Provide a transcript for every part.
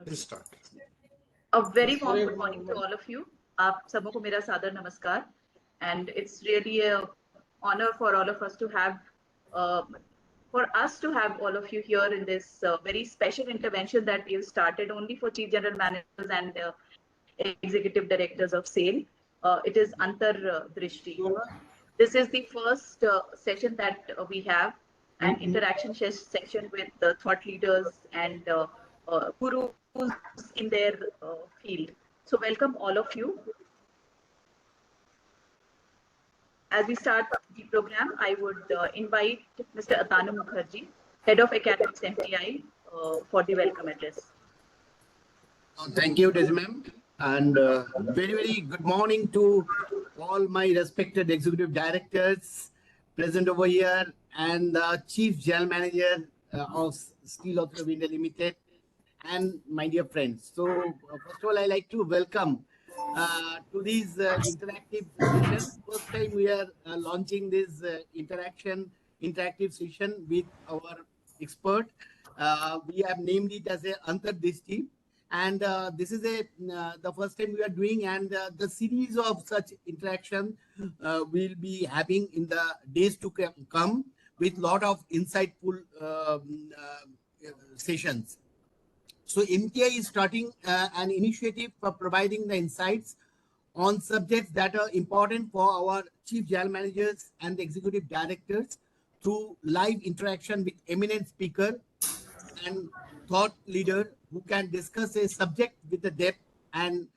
We'll start. A very warm good morning to all of you. आप सबों को मेरा सादर नमस्कार. And it's really a honor for all of us to have, all of you here in this very special intervention that we've started only for chief general managers and executive directors of SAIL. It is Antar Drishti. This is the first session that we have, an interaction session with thought leaders and gurus in their field. So welcome all of you. As we start the program, I would invite Mr. Atanu Mukherjee, Head of Academics MPI, for the welcome address. Thank you, Desi ma'am. And very good morning to all my respected executive directors present over here and the Chief General Manager of Steel Authority of India Limited and my dear friends. So first of all, I like to welcome to these interactive sessions. First time we are launching this interactive session with our expert. We have named it as a Antar Drishti. And this is the first time we are doing, and the series of such interaction we'll be having in the days to come with lot of insightful sessions. So MPI is starting an initiative for providing the insights on subjects that are important for our chief general managers and the executive directors through live interaction with eminent speaker and thought leader who can discuss a subject with the depth and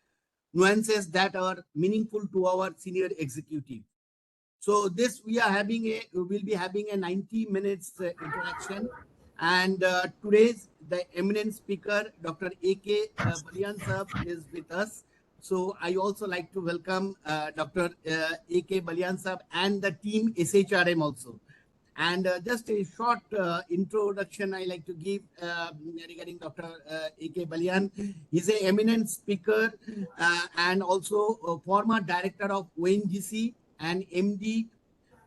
nuances that are meaningful to our senior executive. So this we'll be having a 90 minutes interaction, and today's the eminent speaker Dr. A.K. Balyan sir is with us. So I also like to welcome Dr. A.K. Balyan sir and the team SHRM also. And just a short introduction I like to give regarding Dr. A.K. Balyan. He's an eminent speaker and also a former director of ONGC and MD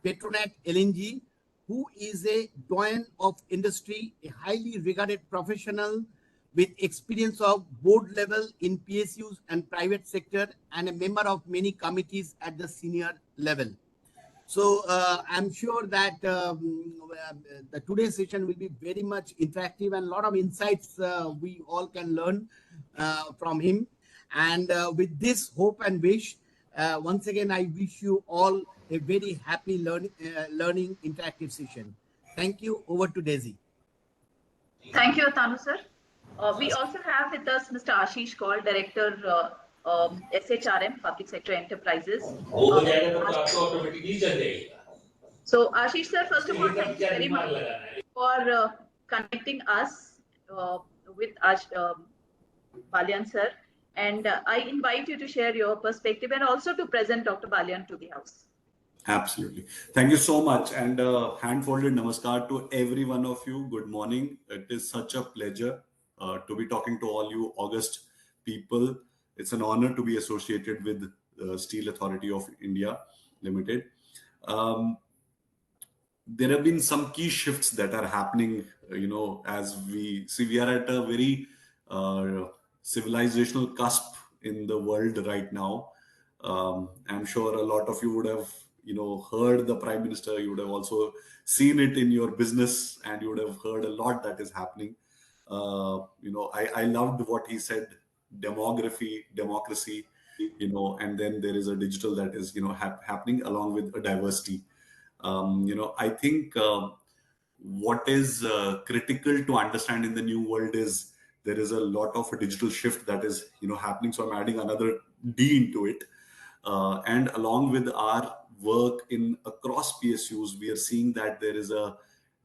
Petronet LNG, who is a doyen of industry, a highly regarded professional with experience of board level in PSUs and private sector, and a member of many committees at the senior level. So I'm sure that the today's session will be very much interactive and a lot of insights we all can learn from him. And with this hope and wish, once again, I wish you all a very happy learning interactive session. Thank you. Over to Desi. Thank you, Atanu sir. We also have with us Mr. Ashish Kaul, Director SHRM, Public Sector Enterprises. So Ashish sir, first of all, thank you very much for connecting us with Balyan sir. And I invite you to share your perspective and also to present Dr. Balyan to the House. Absolutely. Thank you so much. And hand-folded namaskar to every one of you. Good morning. It is such a pleasure to be talking to all you August people. It's an honor to be associated with Steel Authority of India Limited. There have been some key shifts that are happening, as we see, we are at a very civilizational cusp in the world right now. I'm sure a lot of you would have, heard the Prime Minister. You would have also seen it in your business, and you would have heard a lot that is happening. I loved what he said: demography, democracy, and then there is a digital that is, happening along with a diversity. I think what is critical to understand in the new world is there is a lot of a digital shift that is, happening. So I'm adding another D into it. And along with our work in across PSUs, we are seeing that there is a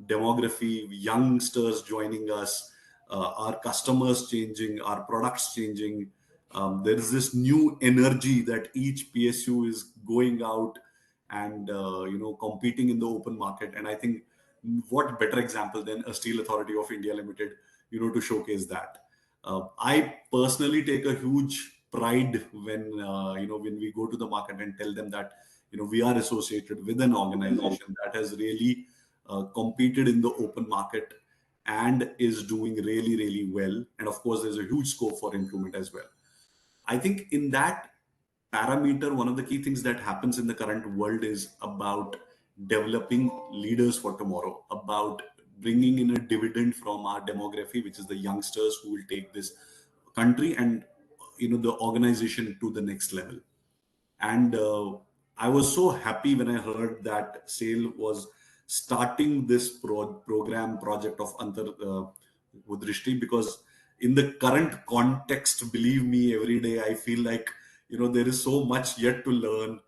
demography, youngsters joining us, our customers changing, our products changing. There is this new energy that each PSU is going out and competing in the open market. And I think what better example than a Steel Authority of India Limited, to showcase that. I personally take a huge pride when we go to the market and tell them that we are associated with an organization that has really competed in the open market and is doing really, really well. And of course, there's a huge scope for improvement as well. I think in that parameter, one of the key things that happens in the current world is about developing leaders for tomorrow, about bringing in a dividend from our demography, which is the youngsters who will take this country and the organization to the next level. And I was so happy when I heard that SAIL was starting this program project of Antar Drishti, because in the current context, believe me, every day I feel like there is so much yet to learn.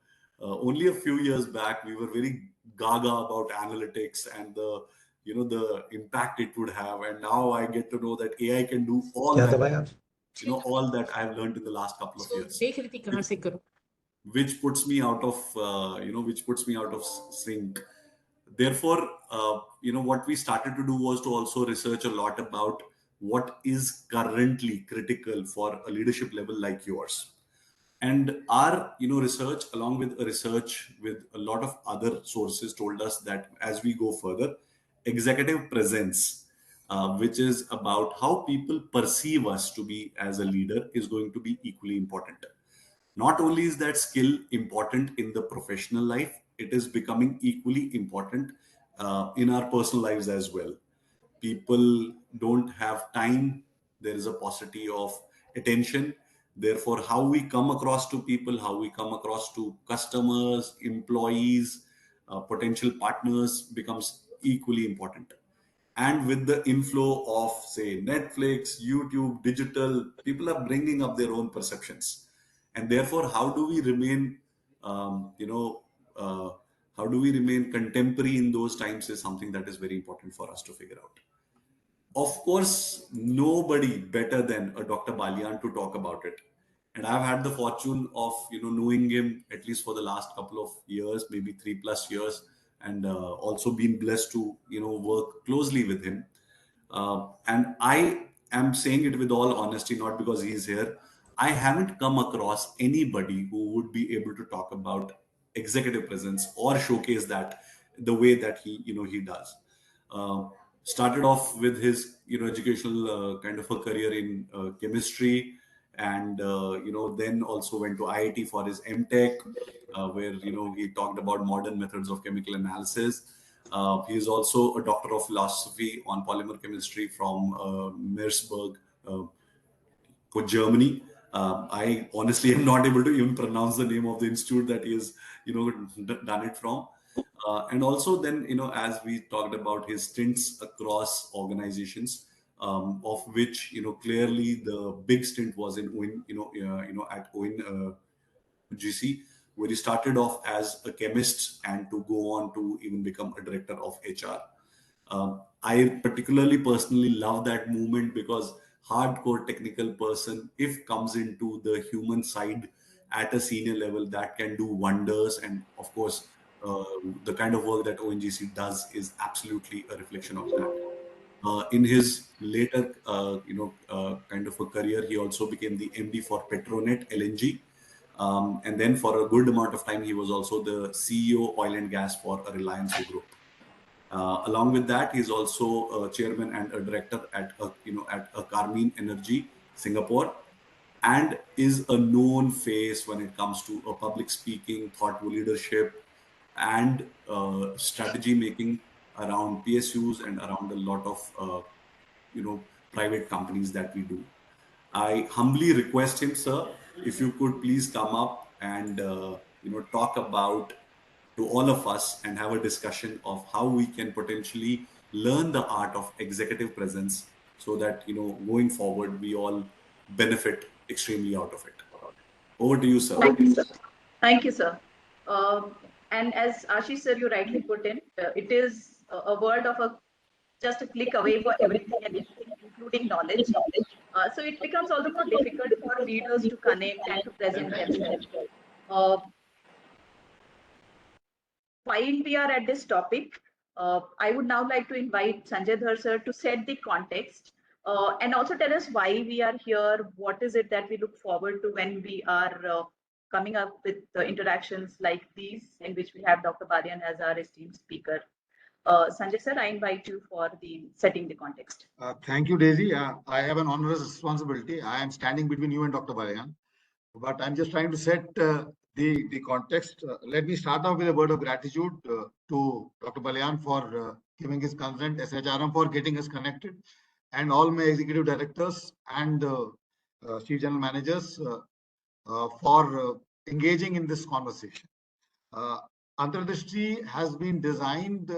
Only a few years back, we were very gaga about analytics and the impact it would have, and now I get to know that AI can do all क्या that. दबाया? All that I have learned in the last couple of years, देख रही थी कहाँ से करूं? which puts me out of which puts me out of sync. Therefore, what we started to do was to also research a lot about what is currently critical for a leadership level like yours. And our research, along with a research with a lot of other sources, told us that as we go further, executive presence, which is about how people perceive us to be as a leader, is going to be equally important. Not only is that skill important in the professional life, it is becoming equally important in our personal lives as well. People don't have time. There is a paucity of attention. Therefore, how we come across to people, how we come across to customers, employees, potential partners becomes equally important. And with the inflow of, say, Netflix, YouTube, digital, people are bringing up their own perceptions. And therefore, how do we remain, um, you know, uh, how do we remain contemporary in those times is something that is very important for us to figure out. Of course, nobody better than a Dr. Balyan to talk about it. And I've had the fortune of knowing him at least for the last couple of years, maybe 3+ years, and also been blessed to work closely with him. And I am saying it with all honesty, not because he's here. I haven't come across anybody who would be able to talk about executive presence or showcase that the way that he does. Uh, Started off with his educational kind of a career in chemistry, and then also went to IIT for his MTech, where he talked about modern methods of chemical analysis. He is also a doctor of philosophy on polymer chemistry from Meersburg, uh, for Germany. I honestly am not able to even pronounce the name of the institute that he has, done it from. And also then, as we talked about his stints across organizations, of which, clearly the big stint was in OIN, at OIN GC, where he started off as a chemist and to go on to even become a director of HR. I particularly personally love that movement because hardcore technical person, if comes into the human side at a senior level, that can do wonders. And of course, the kind of work that ONGC does is absolutely a reflection of that. In his later, kind of a career, he also became the MD for Petronet LNG. And then for a good amount of time, he was also the CEO oil and gas for a Reliance Group. Along with that, he's also a chairman and a director at a Carmine Energy, Singapore, and is a known face when it comes to public speaking, thoughtful leadership, and strategy making around PSUs and around a lot of private companies that we do. I humbly request him, sir, if you could please come up and talk about to all of us and have a discussion of how we can potentially learn the art of executive presence so that going forward we all benefit extremely out of it. Over to you, sir. Thank you, sir. Thank you, sir. And as Ashish sir, you rightly put in, it is a world of just a click away for everything and anything, including knowledge. So it becomes all the more difficult for leaders to connect and to present themselves. Uh, while we are at this topic, I would now like to invite Sanjay Dhar sir to set the context and also tell us why we are here. What is it that we look forward to when we are coming up with interactions like these, in which we have Dr. Balyan as our esteemed speaker. Sanjay sir, I invite you for the setting the context. Thank you, Daisy. I have an onerous responsibility. I am standing between you and Dr. Balyan, but I'm just trying to set the context. Let me start off with a word of gratitude to Dr. Balyan for giving his consent, SHRM for getting us connected, and all my executive directors and chief general managers for engaging in this conversation. Antardrishti has been designed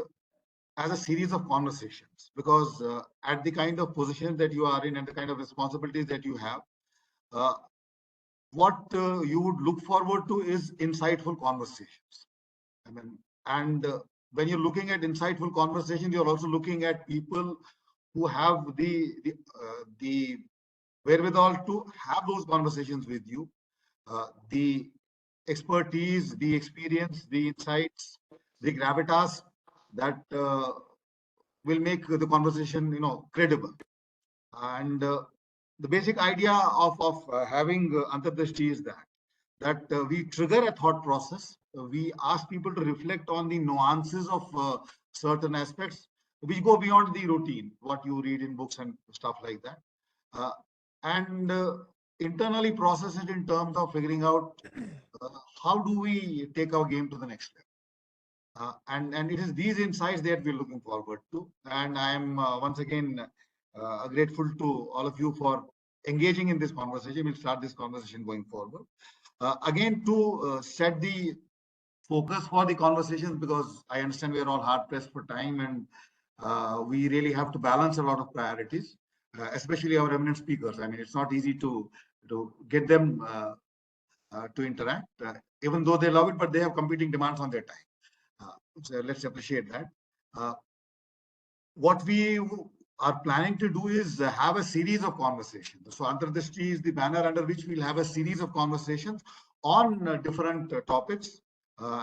as a series of conversations because at the kind of position that you are in and the kind of responsibilities that you have, what you would look forward to is insightful conversations. I mean, and when you're looking at insightful conversations, you're also looking at people who have the wherewithal to have those conversations with you, the expertise, the experience, the insights, the gravitas that will make the conversation, credible. And the basic idea of having Antardrashti is that we trigger a thought process. We ask people to reflect on the nuances of certain aspects which go beyond the routine, what you read in books and stuff like that. And internally process it in terms of figuring out how do we take our game to the next level. And it is these insights that we're looking forward to. And I'm once again grateful to all of you for engaging in this conversation. We'll start this conversation going forward. Again, to set the focus for the conversations, because I understand we are all hard pressed for time and we really have to balance a lot of priorities, especially our eminent speakers. I mean, it's not easy to get them to interact, even though they love it, but they have competing demands on their time. So let's appreciate that. What we are planning to do is have a series of conversations. So Antardrishti is the banner under which we'll have a series of conversations on different topics.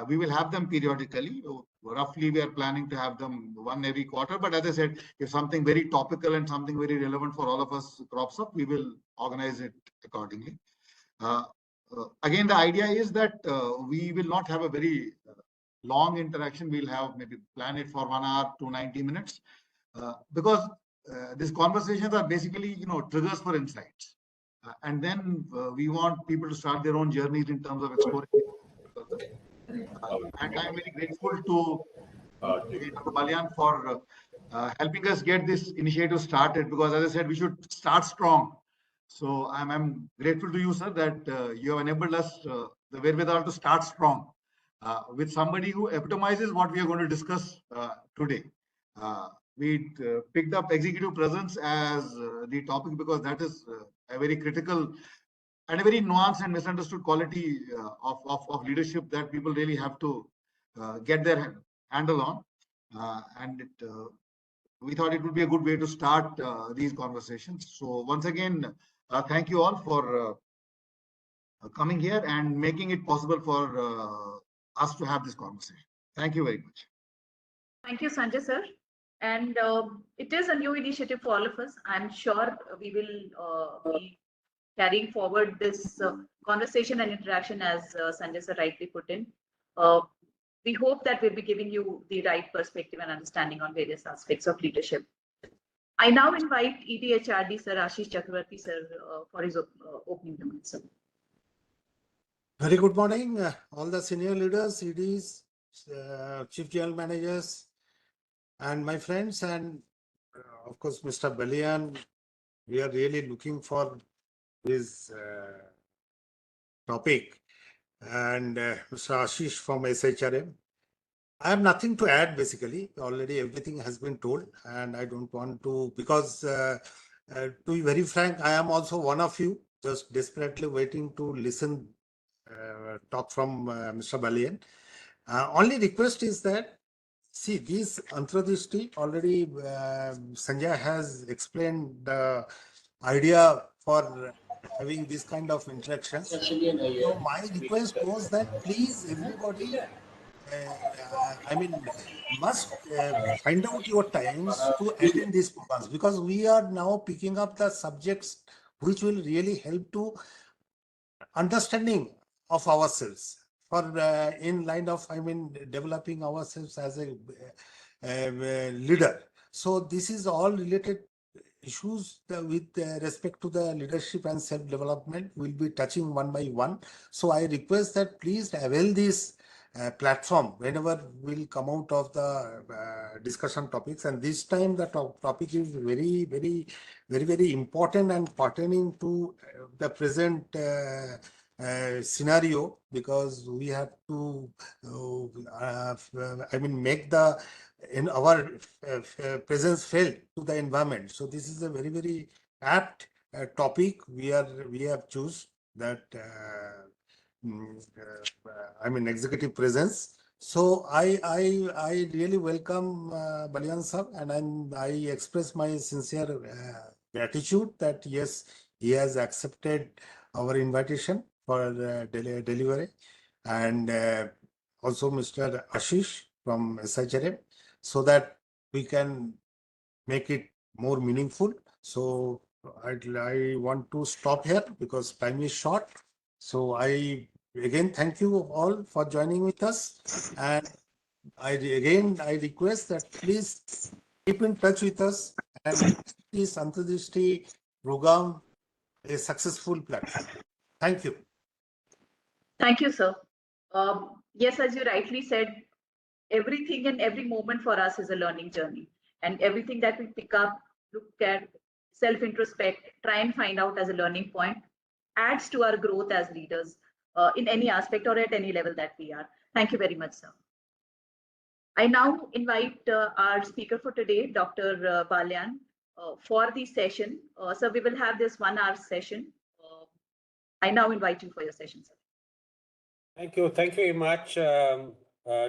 We will have them periodically. Roughly, we are planning to have them one every quarter. But as I said, if something very topical and something very relevant for all of us crops up, we will organize it accordingly. Again, the idea is that we will not have a very long interaction. We'll have maybe plan it for 1 hour to 90 minutes because these conversations are basically, triggers for insights. And then we want people to start their own journeys in terms of exploring. And I'm very grateful to Dr. Balyan for helping us get this initiative started, because as I said, we should start strong. So I'm grateful to you, sir, that you have enabled us the wherewithal to start strong with somebody who epitomizes what we are going to discuss today. We picked up executive presence as the topic because that is a very critical and a very nuanced and misunderstood quality of leadership that people really have to get their handle on. And we thought it would be a good way to start these conversations. So once again, thank you all for coming here and making it possible for us to have this conversation. Thank you very much. Thank you, Sanjay sir. And it is a new initiative for all of us. I'm sure we will be carrying forward this conversation and interaction as Sanjay sir rightly put in. We hope that we'll be giving you the right perspective and understanding on various aspects of leadership. I now invite EDHRD Sir Ashish Chakravarti sir for his opening remarks. Very good morning, all the senior leaders, EDs, chief general managers, and my friends, and of course, Mr. Balyan. We are really looking for this topic, and Mr. Ashish from SHRM. I have nothing to add, basically. Already everything has been told, and I don't want to, because to be very frank, I am also one of you, just desperately waiting to listen talk from Mr. Balyan. Only request is that, see, this Antardrishti, already Sanjay has explained the idea for having this kind of interactions. So my request was that please everybody, must find out your times to attend these programs, because we are now picking up the subjects which will really help to understanding of ourselves for in line of developing ourselves as a leader. So this is all related issues with respect to the leadership and self-development. We'll be touching one by one. So I request that please avail this platform whenever we'll come out of the discussion topics. And this time the topic is very important and pertaining to the present scenario, because we have to make the in our presence felt to the environment. So this is a very apt topic we have choose that executive presence. So I really welcome Balyan sir, and I express my sincere gratitude that yes, he has accepted our invitation for delivery, and also Mr. Ashish from SHRM, so that we can make it more meaningful. So I want to stop here because time is short. So I again thank you all for joining with us, and I request that please keep in touch with us and this Antardrishti program a successful platform. Thank you. Thank you, sir. Yes, as you rightly said, everything and every moment for us is a learning journey. And everything that we pick up, look at, self-introspect, try and find out as a learning point, adds to our growth as leaders in any aspect or at any level that we are. Thank you very much, sir. I now invite our speaker for today, Dr. Balyan, for the session. So we will have this 1 hour session. I now invite you for your session, sir. Thank you. Thank you very much,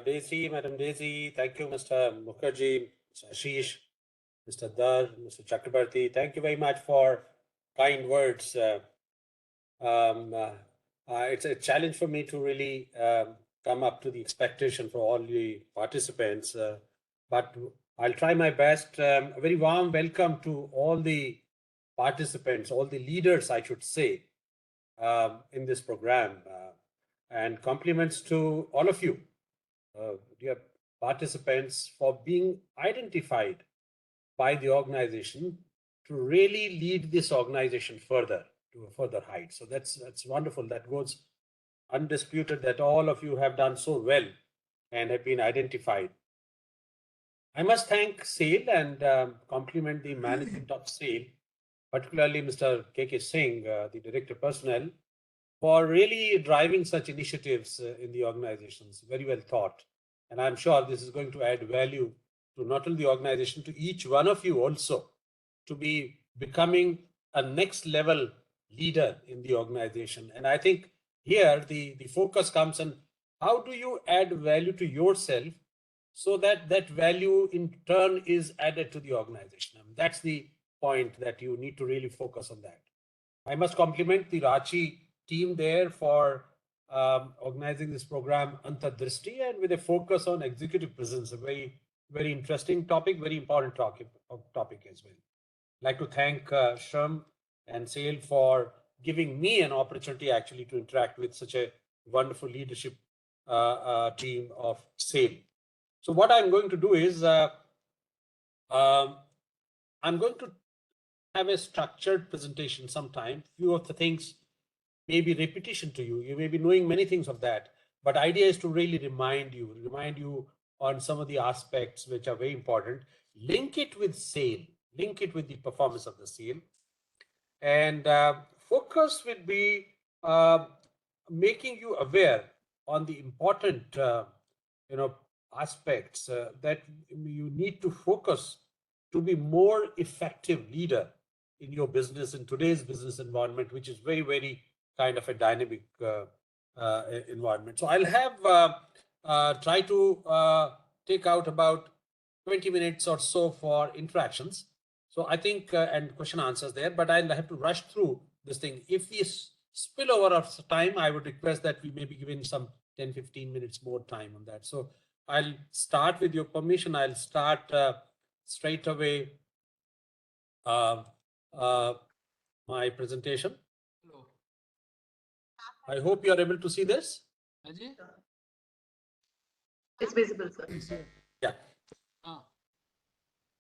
Daisy, Madam Daisy. Thank you, Mr. Mukherjee, Mr. Ashish, Mr. Dar, Mr. Chakrabarti. Thank you very much for kind words. It's a challenge for me to really come up to the expectation for all the participants, but I'll try my best. A very warm welcome to all the participants, all the leaders, I should say, in this program. And compliments to all of you, dear participants, for being identified by the organization to really lead this organization further to a further height. So that's wonderful. That goes undisputed that all of you have done so well and have been identified. I must thank SAIL and compliment the management of SAIL, particularly Mr. K.K. Singh, the Director Personnel, for really driving such initiatives in the organizations. Very well thought. And I'm sure this is going to add value to not only the organization, to each one of you also, to be becoming a next level leader in the organization. And I think here the focus comes on how do you add value to yourself so that that value in turn is added to the organization. And that's the point, that you need to really focus on that. I must compliment the Ranchi team there for organizing this program Antardrishti, and with a focus on executive presence, a very interesting topic, very important topic as well. I'd like to thank Shram and SAIL for giving me an opportunity actually to interact with such a wonderful leadership team of SAIL. So what I'm going to do is I'm going to have a structured presentation sometime. Few of the things may be repetition to you. You may be knowing many things of that, but idea is to really remind you on some of the aspects which are very important. Link it with SAIL, link it with the performance of the SAIL, and focus would be making you aware on the important aspects that you need to focus to be more effective leader in your business, in today's business environment, which is very kind of a dynamic environment. So I'll have try to take out about 20 minutes or so for interactions. So I think and question answers there, but I'll have to rush through this thing. If we spill over of time, I would request that we may be given some 10-15 minutes more time on that. So I'll start, with your permission. I'll start straight away my presentation. Hello. I hope you are able to see this. Ajay? It's visible, sir. Yeah.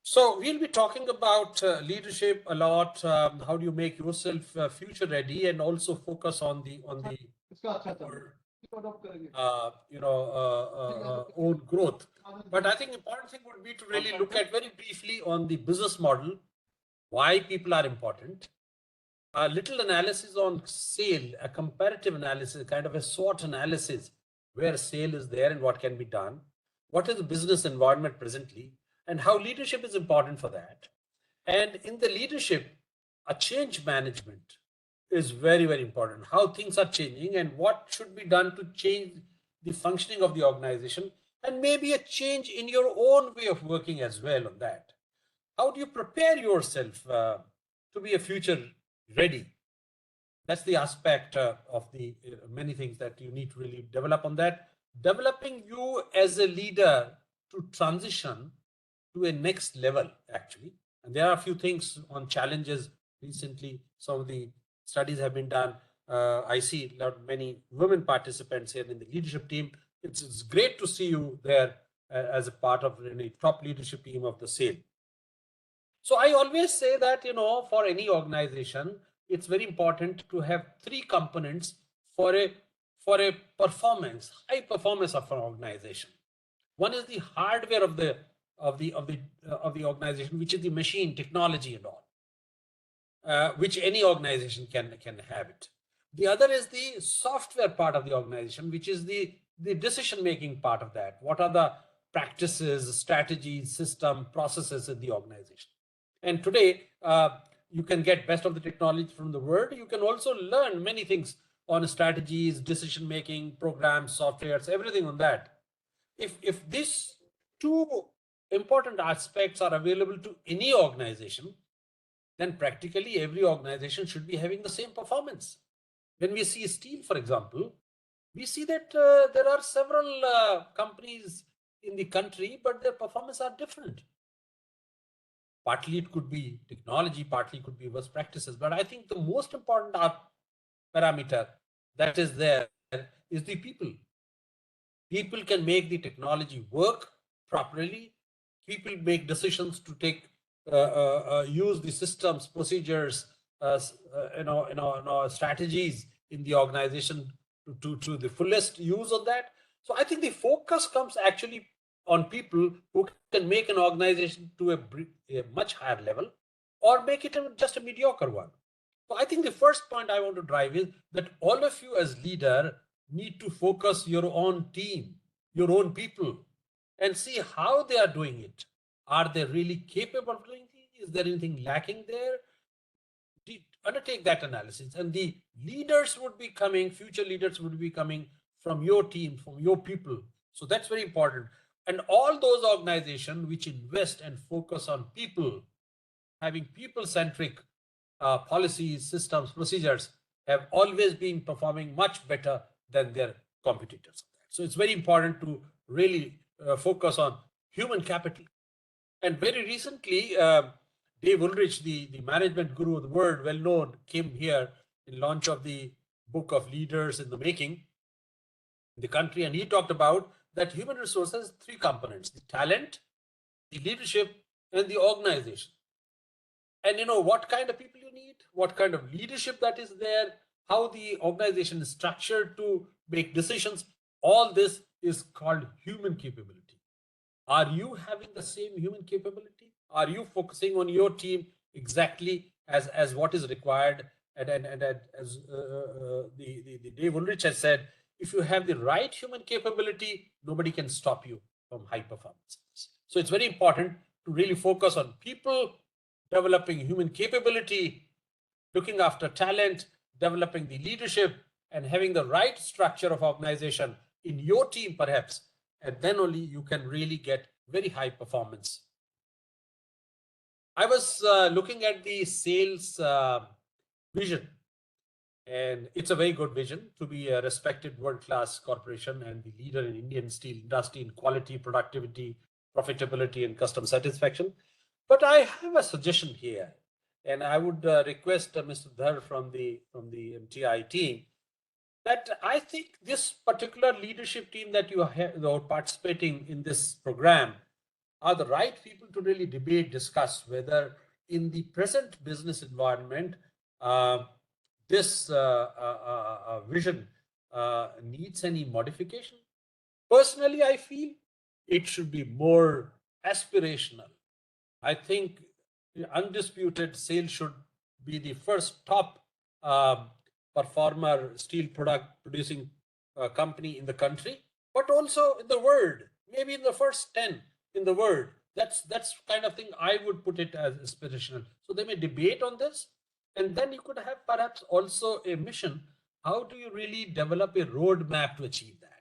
So we'll be talking about leadership a lot. How do you make yourself future ready, and also focus on the own growth. But I think important thing would be to really look at very briefly on the business model, why people are important. A little analysis on sale, a comparative analysis, kind of a SWOT analysis, where sale is there and what can be done. What is the business environment presently, and how leadership is important for that. And in the leadership, a change management is very, very important. How things are changing and what should be done to change the functioning of the organization, and maybe a change in your own way of working as well on that. How do you prepare yourself to be a future ready? That's the aspect of the many things that you need to really develop on that. Developing you as a leader to transition to a next level, actually. And there are a few things on challenges recently. Some of the studies have been done. I see many women participants here in the leadership team. It's great to see you there as a part of the top leadership team of the SAIL. So I always say that, for any organization, it's very important to have three components for a performance, high performance of an organization. One is the hardware of the organization, which is the machine, technology, and all, which any organization can have it. The other is the software part of the organization, which is the decision-making part of that. What are the practices, strategies, system, processes in the organization? And today, you can get best of the technology from the world. You can also learn many things on strategies, decision-making, programs, softwares, everything on that. If these two important aspects are available to any organization, then practically every organization should be having the same performance. When we see steel, for example, we see that there are several companies in the country, but their performance are different. Partly it could be technology, partly it could be worst practices. But I think the most important parameter that is there is the people. People can make the technology work properly. People make decisions to take use the systems, procedures, strategies in the organization to the fullest use of that. So I think the focus comes actually on people who can make an organization to a much higher level, or make it just a mediocre one. So I think the first point I want to drive is that all of you as leader need to focus your own team, your own people, and see how they are doing it. Are they really capable of doing it? Is there anything lacking there? Undertake that analysis, and the leaders would be coming, future leaders would be coming from your team, from your people. So that's very important. And all those organizations which invest and focus on people, having people-centric policies, systems, procedures, have always been performing much better than their competitors. So it's very important to really focus on human capital. And very recently, Dave Ulrich, the management guru of the world, well known, came here in launch of the book of Leaders in the Making in the country, and he talked about that human resources, three components: the talent, the leadership, and the organization. And what kind of people you need, what kind of leadership that is there, how the organization is structured to make decisions. All this is called human capability. Are you having the same human capability? Are you focusing on your team exactly as what is required? And as the Dave Ulrich has said, if you have the right human capability, nobody can stop you from high performance. So it's very important to really focus on people, developing human capability, looking after talent, developing the leadership, and having the right structure of organization in your team, perhaps. And then only you can really get very high performance. I was looking at the sales vision, and it's a very good vision to be a respected world-class corporation and the leader in Indian steel industry in quality, productivity, profitability, and customer satisfaction. But I have a suggestion here, and I would request Mr. Dhar from the MTI team, that I think this particular leadership team that you are participating in this program are the right people to really debate, discuss whether in the present business environment, this vision needs any modification. Personally, I feel it should be more aspirational. I think undisputed SAIL should be the first top performer steel product producing company in the country, but also in the world, maybe in the first 10 in the world. That's kind of thing I would put it as aspirational. So they may debate on this, and then you could have perhaps also a mission. How do you really develop a roadmap to achieve that?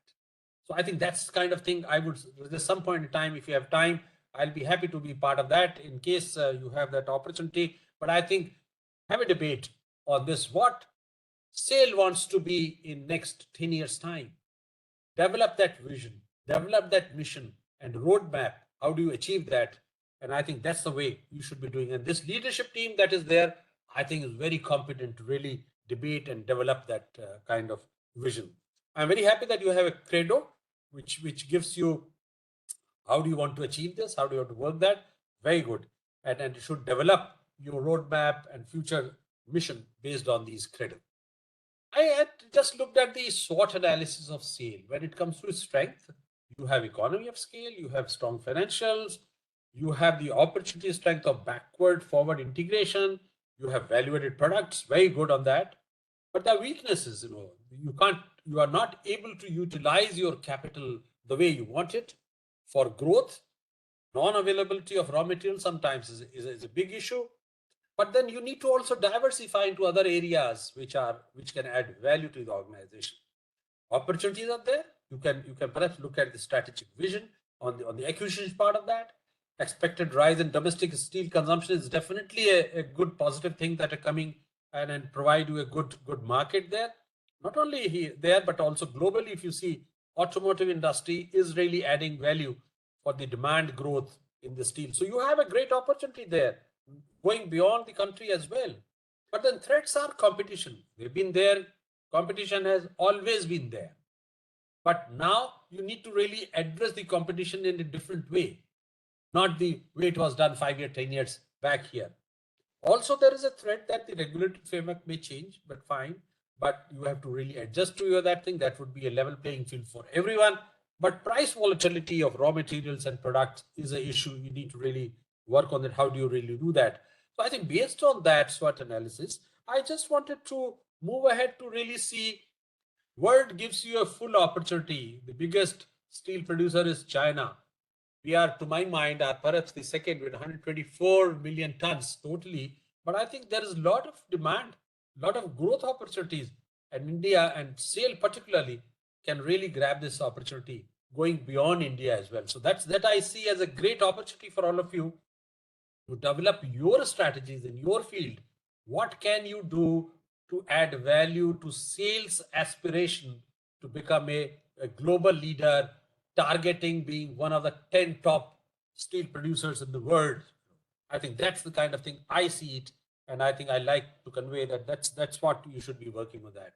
So I think that's the kind of thing I would, there's some point in time, if you have time, I'll be happy to be part of that in case you have that opportunity. But I think have a debate on this. What SAIL wants to be in next 10 years time. Develop that vision, develop that mission and roadmap. How do you achieve that? And I think that's the way you should be doing. And this leadership team that is there, I think is very competent to really debate and develop that kind of vision. I'm very happy that you have a credo, which gives you how do you want to achieve this? How do you want to work that? Very good. And you should develop your roadmap and future mission based on these credo. I had just looked at the SWOT analysis of SAIL. When it comes to strength, you have economy of scale, you have strong financials, you have the opportunity strength of backward forward integration, you have value-added products, very good on that. But the weaknesses, you are not able to utilize your capital the way you want it for growth. Non-availability of raw material sometimes is a big issue. But then you need to also diversify into other areas which can add value to the organization. Opportunities are there. You can perhaps look at the strategic vision on the acquisition part of that. Expected rise in domestic steel consumption is definitely a good positive thing that are coming and provide you a good market there. Not only here, there, but also globally. If you see, automotive industry is really adding value for the demand growth in the steel. So you have a great opportunity there, going beyond the country as well. But then threats are competition. They've been there. Competition has always been there. But now you need to really address the competition in a different way, not the way it was done 5 years, 10 years back here. Also, there is a threat that the regulatory framework may change, but fine. But you have to really adjust to that thing. That would be a level playing field for everyone. But price volatility of raw materials and products is an issue. You need to really work on it. How do you really do that? So I think based on that SWOT analysis, I just wanted to move ahead to really see world gives you a full opportunity. The biggest steel producer is China. We are, to my mind, are perhaps the second with 124 million tons totally. But I think there is a lot of demand, a lot of growth opportunities. And India and SAIL particularly can really grab this opportunity going beyond India as well. So that I see as a great opportunity for all of you to develop your strategies in your field. What can you do to add value to SAIL's aspiration to become a global leader, targeting being one of the 10 top steel producers in the world? I think that's the kind of thing I see it. And I think I like to convey that that's what you should be working with that.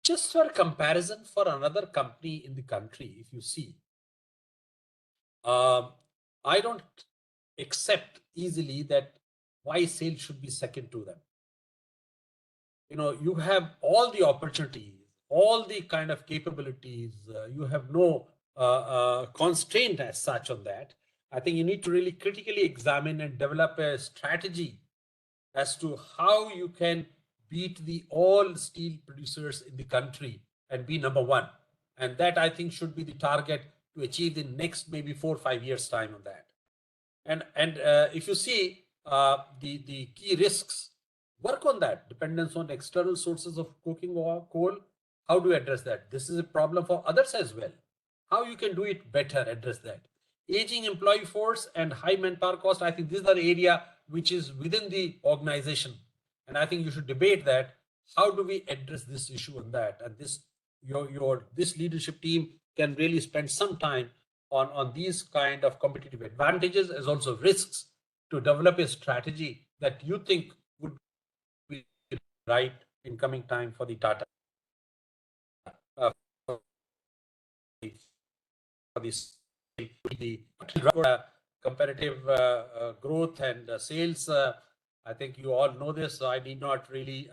Just for comparison for another company in the country, if you see, I don't accept easily that why SAIL should be second to them. You have all the opportunities, all the kind of capabilities. You have no constraint as such on that. I think you need to really critically examine and develop a strategy as to how you can beat the all steel producers in the country and be number one. And that I think should be the target to achieve in next maybe 4 or 5 years time on that. And if you see the key risks, work on that. Dependence on external sources of coking oil, coal. How do you address that? This is a problem for others as well. How you can do it better, address that. Aging employee force and high manpower cost. I think these are the area which is within the organization. And I think you should debate that. How do we address this issue on that? And this this leadership team can really spend some time on these kind of competitive advantages as also risks to develop a strategy that you think would be right in coming time for the Tata. For this, the competitive growth and sales. I think you all know this, so I need not really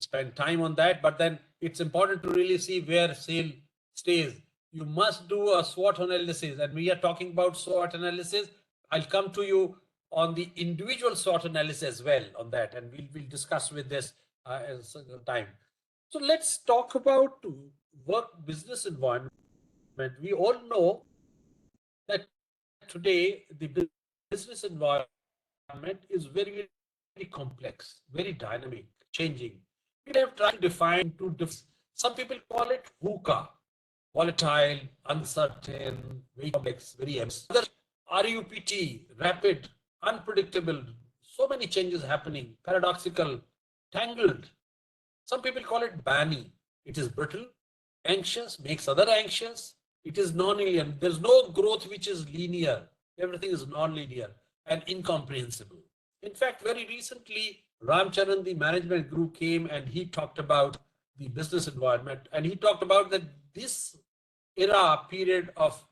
spend time on that. But then it's important to really see where sale stays. You must do a SWOT analysis, and we are talking about SWOT analysis. I'll come to you on the individual SWOT analysis as well on that, and we'll discuss with this as time. So let's talk about work business environment. We all know that today the business environment is very, very complex, very dynamic, changing. We have tried to define some people call it VUCA, volatile, uncertain, very complex, very ambitious. Others, RUPT, rapid, unpredictable, so many changes happening, paradoxical, tangled. Some people call it BANI. It is brittle, anxious, makes other anxious. It is non-linear. There's no growth which is linear. Everything is non-linear and incomprehensible. In fact, very recently, Ramcharan, the management group, came and he talked about the business environment, and he talked about that this period of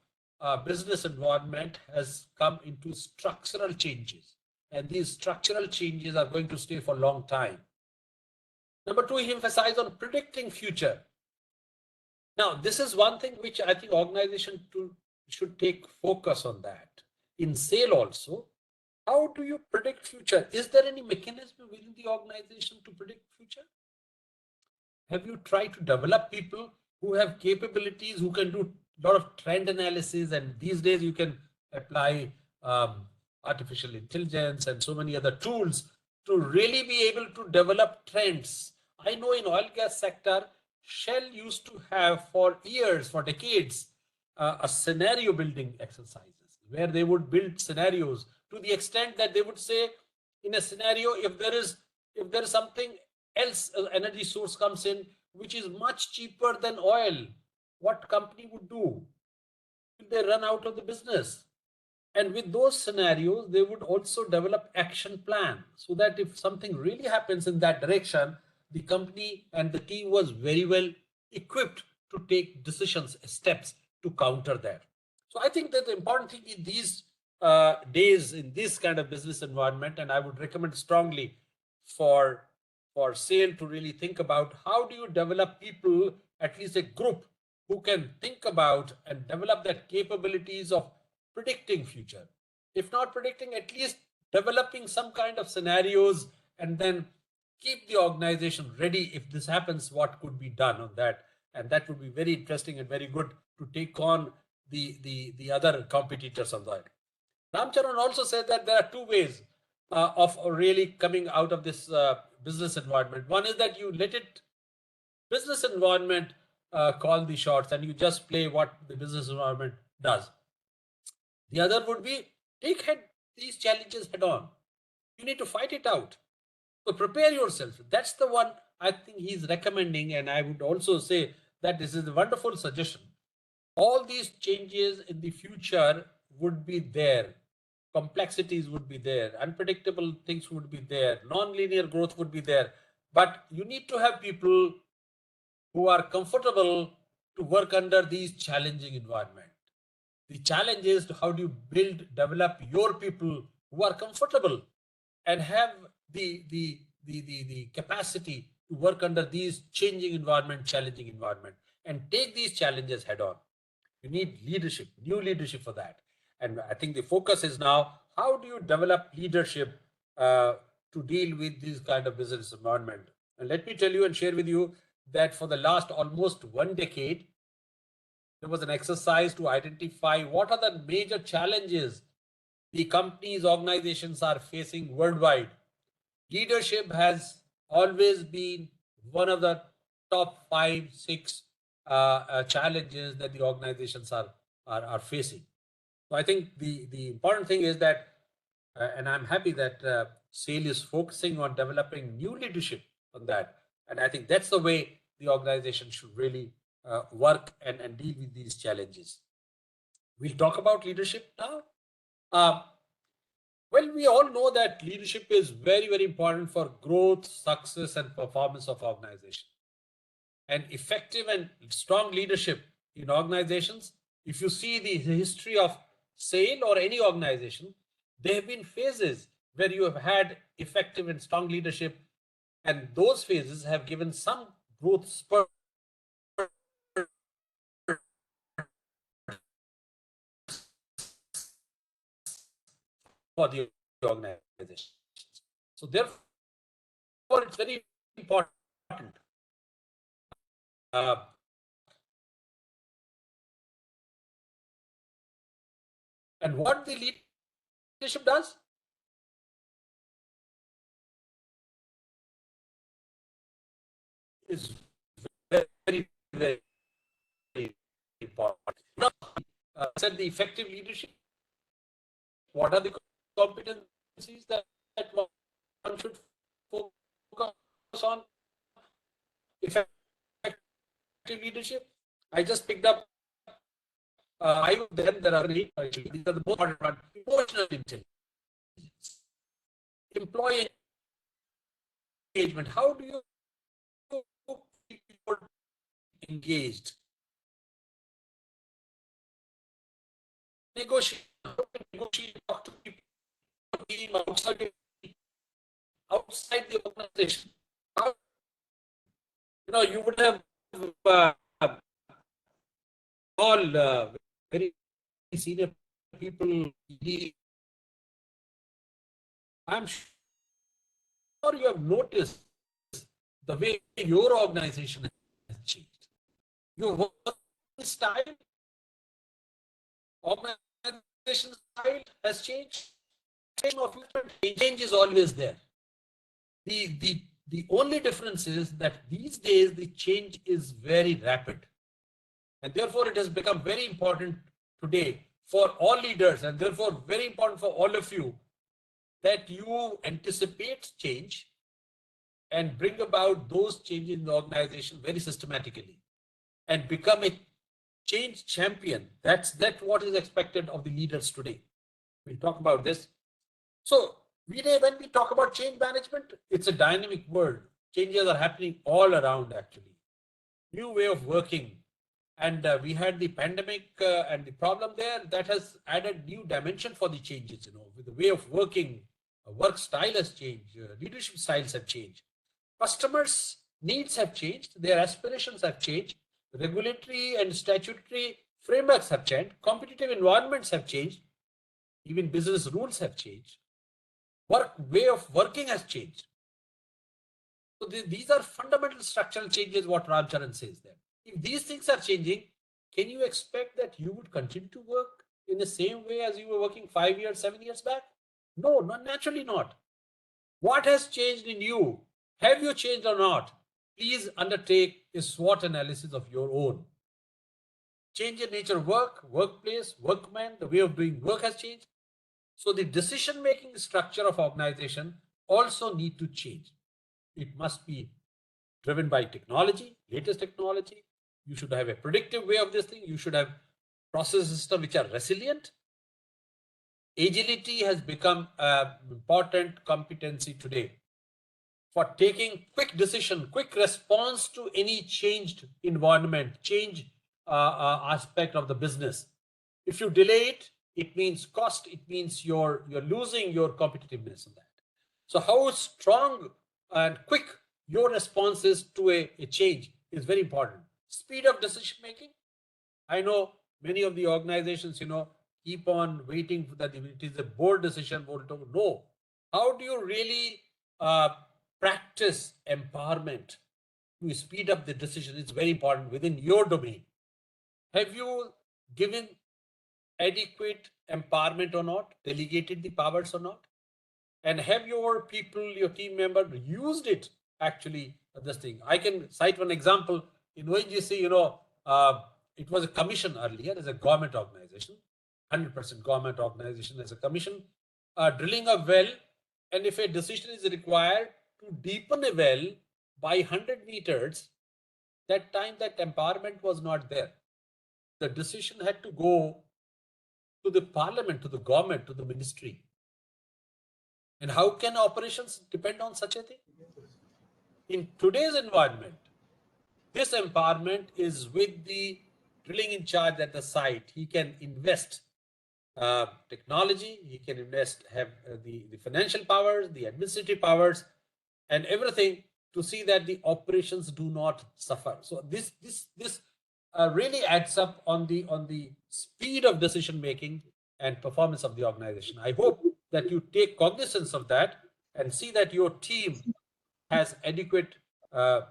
business environment has come into structural changes, and these structural changes are going to stay for a long time. Number two, he emphasized on predicting future. Now, this is one thing which I think organization should take focus on that. In sale also, how do you predict future? Is there any mechanism within the organization to predict future? Have you tried to develop people who have capabilities, who can do a lot of trend analysis? And these days you can apply artificial intelligence and so many other tools to really be able to develop trends. I know in oil gas sector, Shell used to have for years, for decades, a scenario building exercises where they would build scenarios to the extent that they would say, in a scenario, if there is something else, energy source comes in which is much cheaper than oil, what company would do? Will they run out of the business? And with those scenarios, they would also develop action plan so that if something really happens in that direction, the company and the team was very well equipped to take decisions, steps to counter that. So I think that the important thing in these days, in this kind of business environment, and I would recommend strongly for sale to really think about how do you develop people, at least a group, who can think about and develop that capabilities of predicting future. If not predicting, at least developing some kind of scenarios, and then keep the organization ready. If this happens, what could be done on that? And that would be very interesting and very good to take on the other competitors on that. Ramcharan also said that there are two ways of really coming out of this business environment. One is that you let it business environment call the shots and you just play what the business environment does. The other would be take these challenges head on. You need to fight it out. So prepare yourself. That's the one I think he's recommending. And I would also say that this is a wonderful suggestion. All these changes in the future would be there. Complexities would be there. Unpredictable things would be there. Non-linear growth would be there. But you need to have people who are comfortable to work under these challenging environment. The challenge is how do you develop your people who are comfortable and have the capacity to work under these changing environment, challenging environment, and take these challenges head on. You need leadership, new leadership for that. And I think the focus is now, how do you develop leadership to deal with this kind of business environment? And let me tell you and share with you that for the last almost 1 decade, there was an exercise to identify what are the major challenges the companies, organizations are facing worldwide. Leadership has always been one of the top 5, 6 challenges that the organizations are facing. So I think the important thing is that, and I'm happy that SAIL is focusing on developing new leadership on that. And I think that's the way the organization should really work and deal with these challenges. We'll talk about leadership now. Well, we all know that leadership is very, very important for growth, success, and performance of organization. And effective and strong leadership in organizations If you see the history of SAIL or any organization, there have been phases where you have had effective and strong leadership, and those phases have given some growth spurt for the organization. So therefore, it's very important. And what the leadership does is very, very important. Said the effective leadership. What are the competencies that one should focus on? Effective leadership. I just picked up 5 of them. There are 8. These are the most important ones. Emotional intelligence, employee engagement. How do you keep people engaged? Negotiate, talk to people outside the organization. You would have all very senior people. I'm sure you have noticed the way your organization has changed. Your work style, organization style has changed. Change is always there. The only difference is that these days the change is very rapid, and therefore it has become very important today for all leaders, and therefore very important for all of you, that you anticipate change and bring about those changes in the organization very systematically and become a change champion. That's what is expected of the leaders today. We'll talk about this. So when we talk about change management, it's a dynamic world. Changes are happening all around, actually. New way of working. And we had the pandemic and the problem there that has added new dimension for the changes, with the way of working. Work style has changed, leadership styles have changed. Customers' needs have changed, their aspirations have changed, regulatory and statutory frameworks have changed, competitive environments have changed, even business rules have changed. Way of working has changed. So these are fundamental structural changes, what Ramcharan says there. If these things are changing, can you expect that you would continue to work in the same way as you were working 5 years, 7 years back? No, naturally not. What has changed in you? Have you changed or not? Please undertake a SWOT analysis of your own. Change in nature of work, workplace, workmen, the way of doing work has changed. So the decision-making structure of organization also need to change. It must be driven by technology, latest technology. You should have a predictive way of this thing. You should have process systems which are resilient. Agility has become an important competency today for taking quick decision, quick response to any changed environment, change aspect of the business. If you delay it, it means cost. It means you're losing your competitiveness in that. So how strong and quick your response is to a change is very important. Speed of decision making. I know many of the organizations, keep on waiting for that. It is a board decision. No. How do you really practice empowerment to speed up the decision? It's very important within your domain. Have you given adequate empowerment or not? Delegated the powers or not? And have your people, your team member used it actually, this thing? I can cite one example. In ONGC, it was a commission earlier as a government organization, 100% government organization as a commission, drilling a well. And if a decision is required to deepen a well by 100 meters, that time that empowerment was not there. The decision had to go to the parliament, to the government, to the ministry. And how can operations depend on such a thing? In today's environment, this empowerment is with the drilling in charge at the site, he can invest technology, he can invest, have the financial powers, the administrative powers, and everything to see that the operations do not suffer. So this really adds up on the speed of decision making and performance of the organization. I hope that you take cognizance of that and see that your team has adequate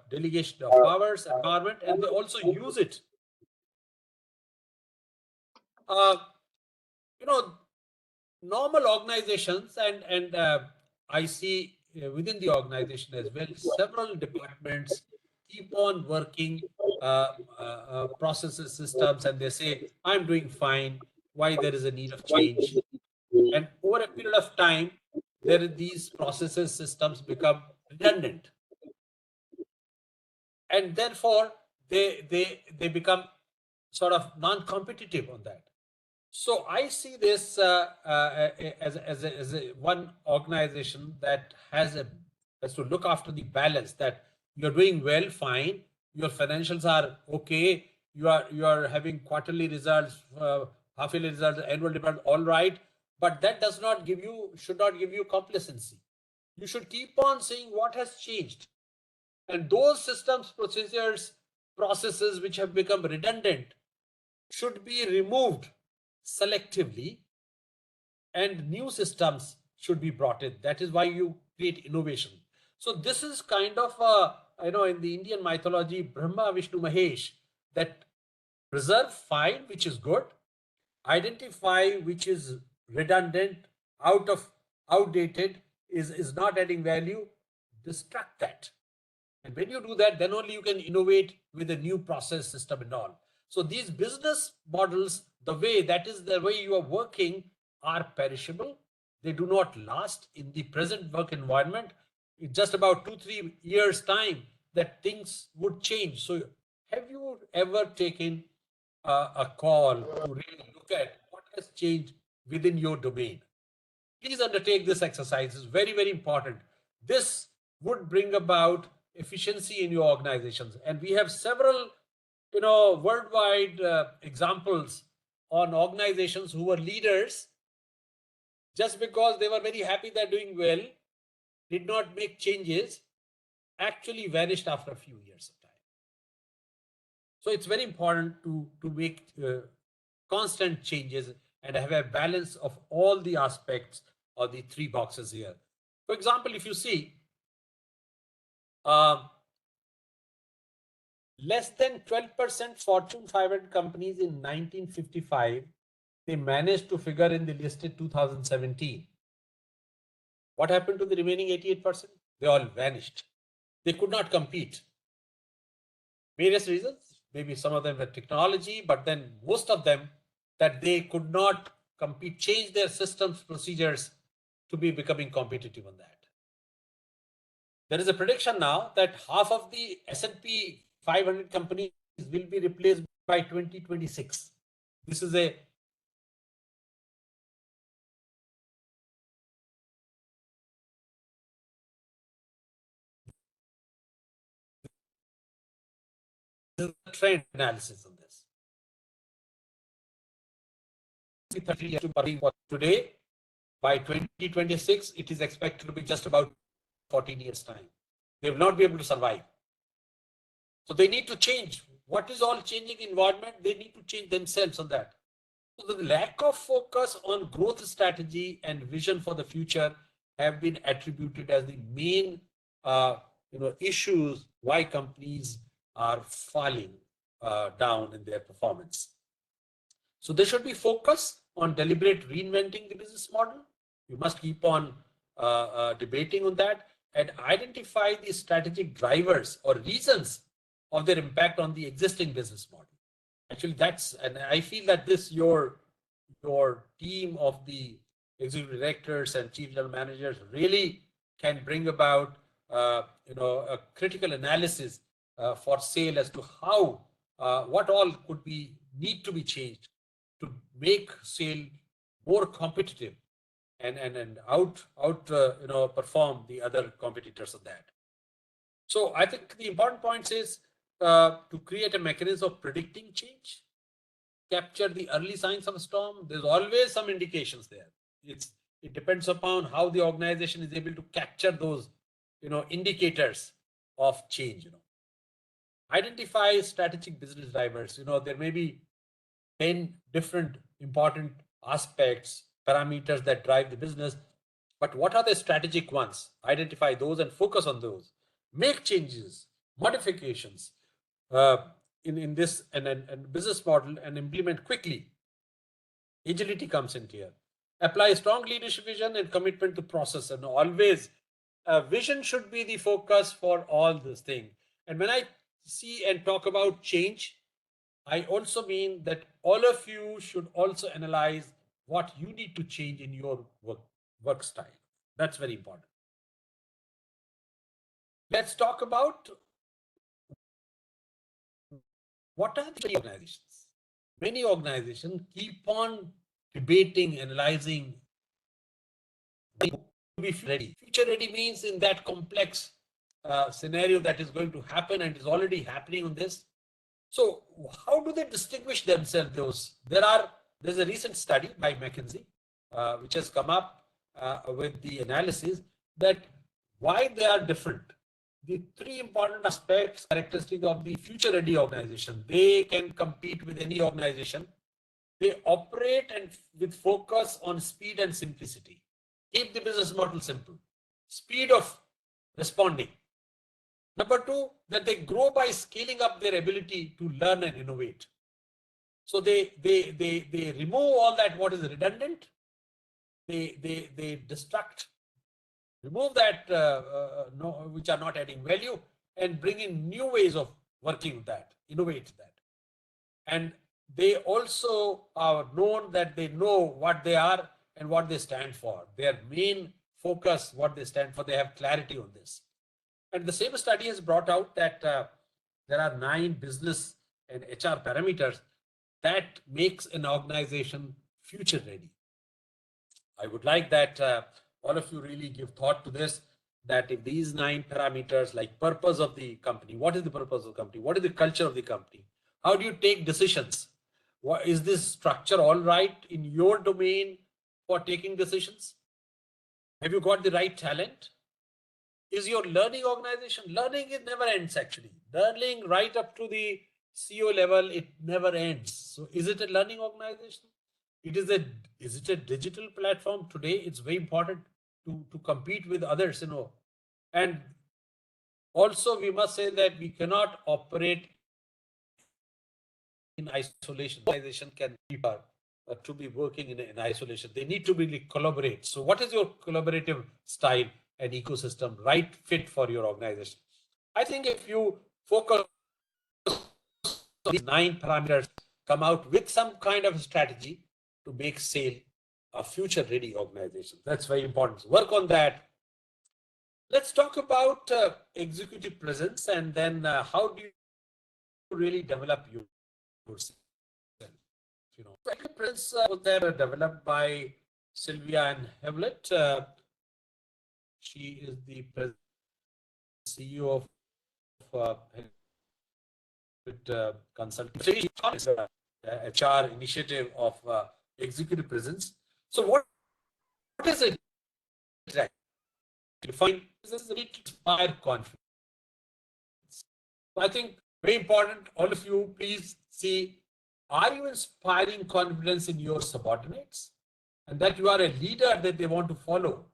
delegation of powers, empowerment, and they also use it. You know, normal organizations, and I see within the organization as well, several departments keep on working processes, systems, and they say, I'm doing fine. Why there is a need of change? And over a period of time, these processes, systems become redundant, and therefore they become sort of non-competitive on that. So I see this as one organization that has to look after the balance, that you're doing well, fine, your financials are okay, you are having quarterly results, half yearly results, annual report, all right, but that should not give you complacency. You should keep on saying what has changed, and those systems, procedures, processes which have become redundant should be removed selectively, and new systems should be brought in. That is why you create innovation. So this is kind of in the Indian mythology, Brahma, Vishnu, Mahesh, that preserve fine, which is good, identify which is redundant, outdated, is not adding value, destruct that. And when you do that, then only you can innovate with a new process, system, and all. So these business models, the way you are working, are perishable. They do not last in the present work environment. In just about 2-3 years' time, that things would change. So have you ever taken a call to really look at what has changed within your domain? Please undertake this exercise. It's very, very important. This would bring about efficiency in your organizations. And we have several, worldwide examples on organizations who were leaders, just because they were very happy they're doing well, did not make changes, actually vanished after a few years of time. So it's very important to make constant changes and have a balance of all the aspects of the three boxes here. For example, if you see, less than 12% Fortune 500 companies in 1955, they managed to figure in the list in 2017. What happened to the remaining 88%? They all vanished. They could not compete. Various reasons. Maybe some of them were technology, but then most of them that they could not compete, change their systems, procedures to be becoming competitive on that. There is a prediction now that half of the S&P 500 companies will be replaced by 2026. This is a trend analysis on this. 30 years to today, by 2026, it is expected to be just about 14 years' time. They will not be able to survive. So they need to change. What is all changing environment? They need to change themselves on that. So the lack of focus on growth strategy and vision for the future have been attributed as the main issues why companies are falling down in their performance. So there should be focus on deliberate reinventing the business model. You must keep on debating on that and identify the strategic drivers or reasons of their impact on the existing business model. Actually, and I feel that your team of the executive directors and chief general managers really can bring about a critical analysis for SAIL as to how what all need to be changed to make SAIL more competitive and perform the other competitors of that. So I think the important point is to create a mechanism of predicting change capture the early signs of a storm? There's always some indications there. It depends upon how the organization is able to capture those, indicators of change. Identify strategic business drivers. There may be 10 different important aspects, parameters that drive the business, but what are the strategic ones? Identify those and focus on those. Make changes, modifications in this and business model and implement quickly. Agility comes in here. Apply strong leadership vision and commitment to process. And always, vision should be the focus for all this thing. And when I see and talk about change, I also mean that all of you should also analyze what you need to change in your work style. That's very important. Let's talk about what are the organizations. Many organizations keep on debating, analyzing, to be ready. Future ready means in that complex scenario that is going to happen and is already happening on this. So how do they distinguish themselves? There's a recent study by McKinsey, which has come up with the analysis that why they are different. The three important aspects, characteristics of the future ready organization. They can compete with any organization. They operate and with focus on speed and simplicity. Keep the business model simple. Speed of responding. Number two, that they grow by scaling up their ability to learn and innovate. So they remove all that what is redundant. They destruct, remove that which are not adding value, and bring in new ways of working with that, innovate that. And they also are known that they know what they are and what they stand for. Their main focus, what they stand for, they have clarity on this. And the same study has brought out that there are 9 business and HR parameters that makes an organization future ready. I would like that all of you really give thought to this, that if these 9 parameters, like purpose of the company, what is the purpose of the company? What is the culture of the company? How do you take decisions? What is this structure all right in your domain for taking decisions? Have you got the right talent? Is your learning organization? Learning, it never ends actually. Learning right up to the CEO level, it never ends. So is it a learning organization? Is it a digital platform? Today, it's very important to compete with others, And also we must say that we cannot operate in isolation. Organization can be to be working in isolation. They need to really collaborate. So what is your collaborative style and ecosystem right fit for your organization? I think if you focus on these 9 parameters, come out with some kind of strategy to make SAIL a future ready organization. That's very important. Work on that. Let's talk about executive presence, and then how do you really develop yourself? Executive presence was there developed by Sylvia and Hewlett. She is the president, CEO of Consulting. It's a HR initiative of executive presence. So what is it? Define this is a need to inspire confidence. So I think very important, all of you, please see, are you inspiring confidence in your subordinates? And that you are a leader that they want to follow.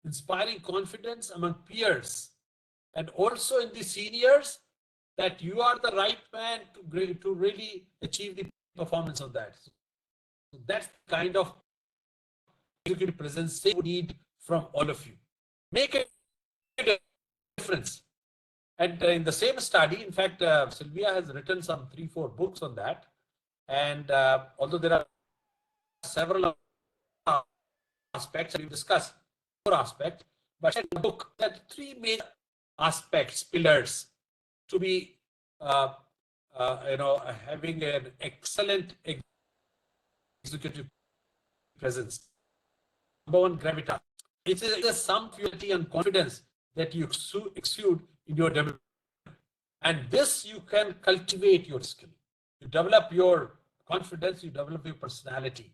Inspiring confidence among peers. And also in the seniors, that you are the right man to really achieve the performance of that. So that's the kind of executive presence we need from all of you. Make a difference. And in the same study, in fact, Sylvia has written some 3-4 books on that. And although there are several aspects we discussed, 4 aspects, but in the book, there are 3 major aspects, pillars, to be having an excellent executive presence. Number 1, gravitas. It is some purity and confidence that you exude in your development. And this you can cultivate your skill. You develop your confidence, you develop your personality.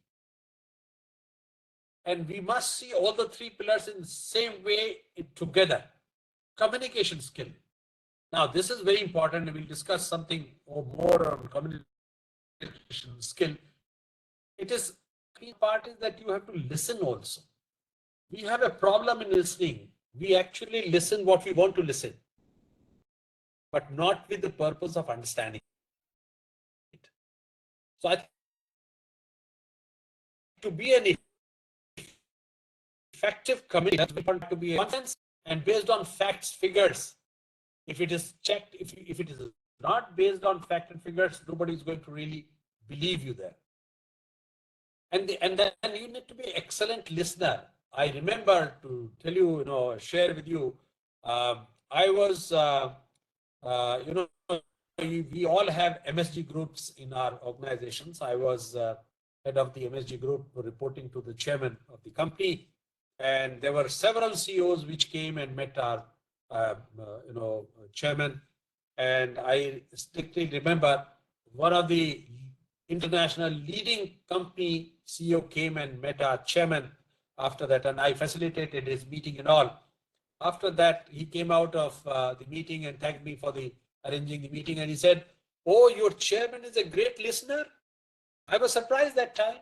And we must see all the three pillars in the same way together. Communication skill. Now, this is very important. We'll discuss something or more on communication skill. It is, key part is that you have to listen also. We have a problem in listening. We actually listen what we want to listen, but not with the purpose of understanding it. So I think to be an effective communicator, we want to be a consensus and based on facts, figures. If it is checked, if it is not based on fact and figures, nobody is going to really believe you there. And then you need to be an excellent listener. I remember to tell you, share with you, I was, we all have MSG groups in our organizations. I was head of the MSG group reporting to the chairman of the company. And there were several CEOs which came and met our, chairman. And I strictly remember one of the international leading company CEO came and met our chairman after that, and I facilitated his meeting and all. After that, he came out of the meeting and thanked me for arranging the meeting, and he said, "Oh, your chairman is a great listener." I was surprised that time,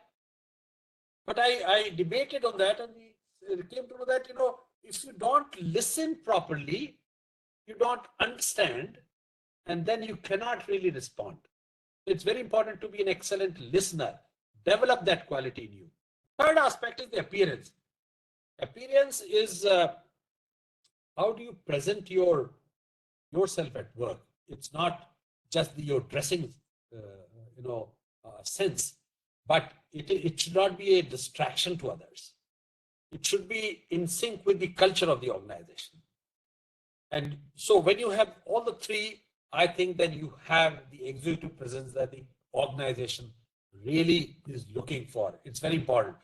but I debated on that, and we came to know that if you don't listen properly, you don't understand, and then you cannot really respond. It's very important to be an excellent listener. Develop that quality in you. Third aspect is the appearance. Appearance is how do you present yourself at work? It's not just your dressing, sense, but it should not be a distraction to others. It should be in sync with the culture of the organization. And so when you have all the three, I think then you have the executive presence that the organization really is looking for. It's very important.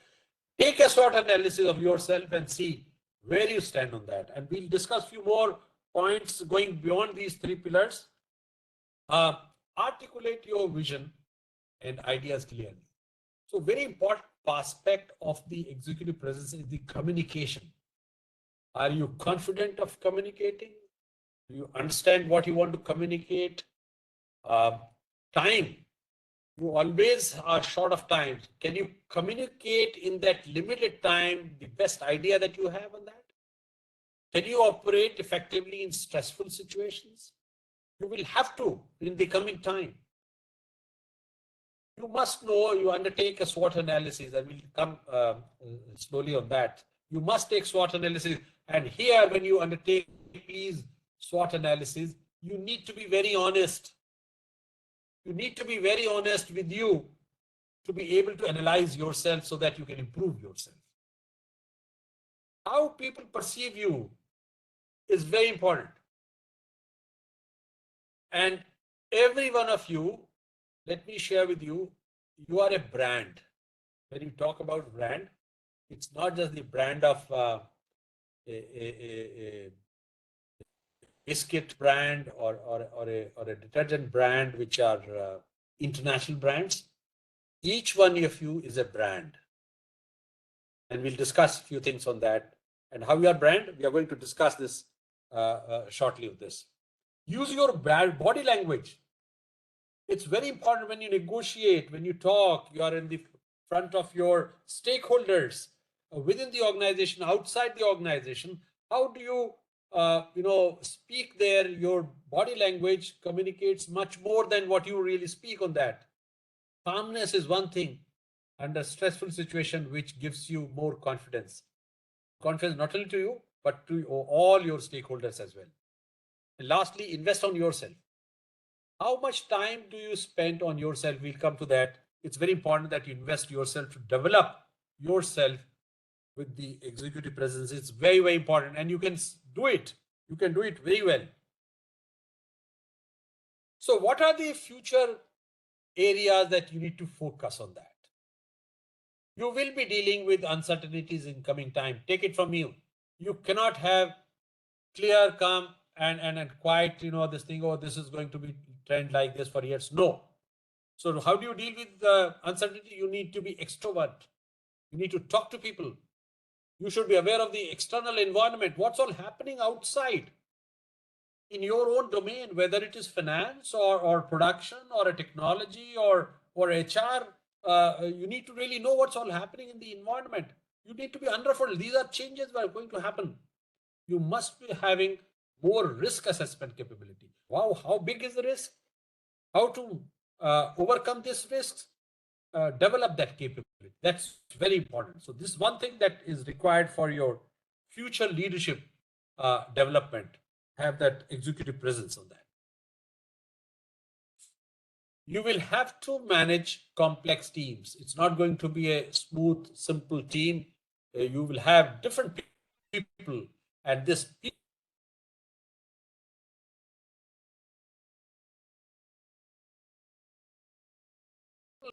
Take a SWOT analysis of yourself and see where you stand on that. And we'll discuss a few more points going beyond these three pillars. Articulate your vision and ideas clearly. So very important aspect of the executive presence is the communication. Are you confident of communicating? Do you understand what you want to communicate? Time. You always are short of time. Can you communicate in that limited time the best idea that you have on that? Can you operate effectively in stressful situations? You will have to in the coming time. You must know, you undertake a SWOT analysis, and we'll come slowly on that. You must take SWOT analysis. And here, when you undertake these SWOT analysis, you need to be very honest. You need to be very honest with you to be able to analyze yourself so that you can improve yourself. How people perceive you is very important. And every one of you, let me share with you, you are a brand. When you talk about brand, it's not just the brand of a biscuit brand or a detergent brand, which are international brands. Each one of you is a brand. And we'll discuss a few things on that. And how you are brand, we are going to discuss this shortly of this. Use your body language. It's very important when you negotiate, when you talk, you are in the front of your stakeholders within the organization, outside the organization. How do you speak there? Your body language communicates much more than what you really speak on that. Calmness is one thing under stressful situation which gives you more confidence. Confidence not only to you, but to all your stakeholders as well. And lastly, invest on yourself. How much time do you spend on yourself? We'll come to that. It's very important that you invest yourself to develop yourself with the executive presence. It's very, very important, and you can do it. You can do it very well. So what are the future areas that you need to focus on that? You will be dealing with uncertainties in coming time. Take it from you. You cannot have clear, calm, and quiet, this thing, oh, this is going to be trend like this for years. No. So how do you deal with the uncertainty? You need to be extrovert. You need to talk to people. You should be aware of the external environment. What's all happening outside in your own domain, whether it is finance or production or a technology or HR. You need to really know what's all happening in the environment. You need to be unruffled. These are changes that are going to happen. You must be having more risk assessment capability. Wow, how big is the risk? How to overcome these risks? Develop that capability. That's very important. So this is one thing that is required for your future leadership development. Have that executive presence on that. You will have to manage complex teams. It's not going to be a smooth, simple team. You will have different people, and this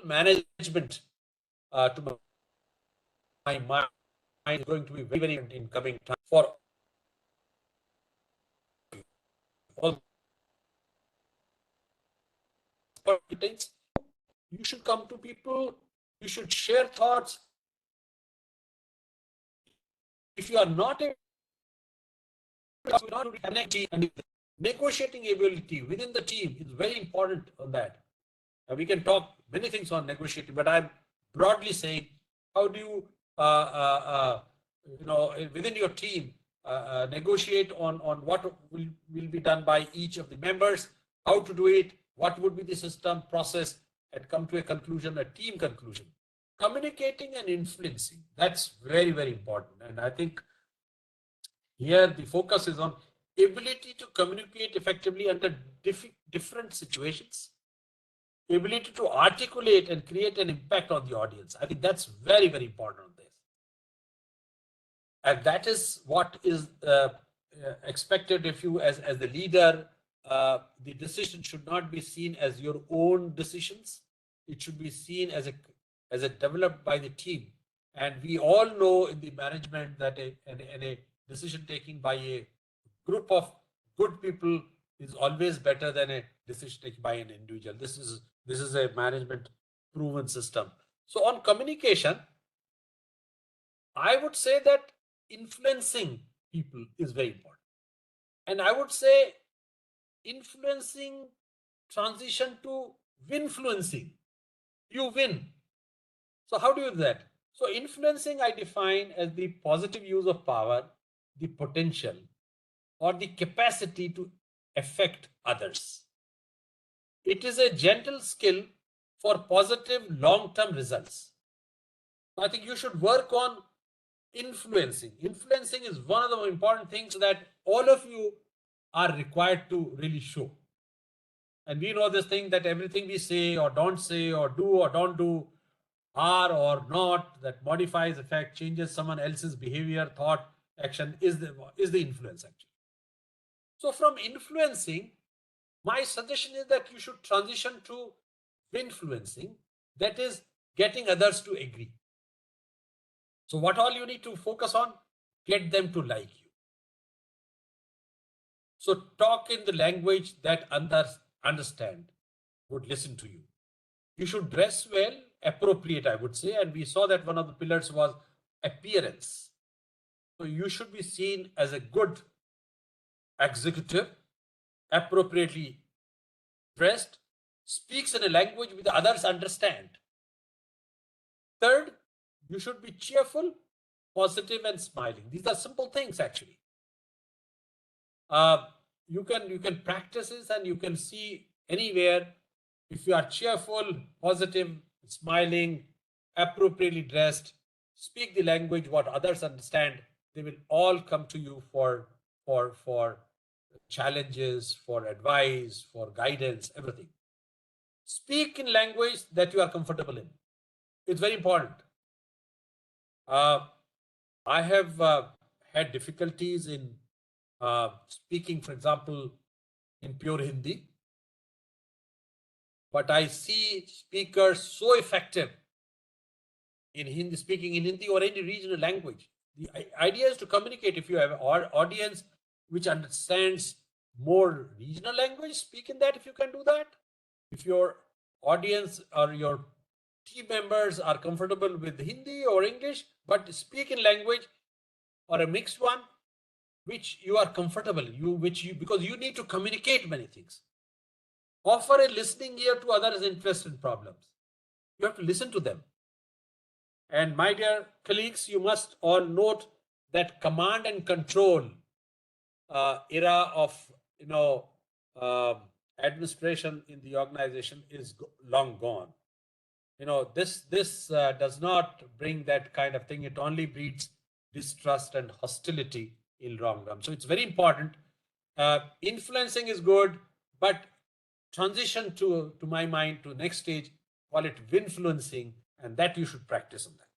management to my mind is going to be very, very important in coming time for all. You should come to people. You should share thoughts. If you are not able to connect, and negotiating ability within the team is very important on that. We can talk many things on negotiating, but I'm broadly saying, how do you, within your team, negotiate on what will be done by each of the members, how to do it, what would be the system process, and come to a conclusion, a team conclusion. Communicating and influencing, that's very, very important. And I think here the focus is on ability to communicate effectively under different situations, ability to articulate and create an impact on the audience. I think that's very, very important on this. And that is what is expected of you as the leader. The decision should not be seen as your own decisions. It should be seen as a developed by the team. And we all know in the management that a decision taking by a group of good people is always better than a decision taken by an individual. This is a management proven system. So on communication, I would say that influencing people is very important. And I would say influencing transition to winfluencing. You win. So how do you do that? So influencing I define as the positive use of power, the potential, or the capacity to affect others. It is a gentle skill for positive long-term results. I think you should work on influencing. Influencing is one of the important things that all of you are required to really show. And we know this thing that everything we say or don't say or do or don't do, are or not, that modifies, affect, changes someone else's behavior, thought, action is the influence actually. So from influencing, my suggestion is that you should transition to influencing, that is getting others to agree. So what all you need to focus on? Get them to like you. So talk in the language that others understand, would listen to you. You should dress well, appropriate, I would say. And we saw that one of the pillars was appearance. So you should be seen as a good executive, appropriately dressed, speaks in a language which the others understand. Third, you should be cheerful, positive, and smiling. These are simple things actually. You can practice this and you can see anywhere. If you are cheerful, positive, smiling, appropriately dressed, speak the language what others understand, they will all come to you for challenges, for advice, for guidance, everything. Speak in language that you are comfortable in. It's very important. I have had difficulties in speaking, for example, in pure Hindi. But I see speakers so effective in Hindi, speaking in Hindi or any regional language. The idea is to communicate. If you have an audience which understands more regional language, speak in that if you can do that. If your audience or your team members are comfortable with Hindi or English, but speak in language or a mixed one, which you are comfortable, because you need to communicate many things. Offer a listening ear to others' interests and problems. You have to listen to them. And my dear colleagues, you must all note that command and control era of administration in the organization is long gone. This does not bring that kind of thing. It only breeds distrust and hostility in long run. So it's very important. Influencing is good, but transition to my mind to next stage, call it influencing, and that you should practice on that.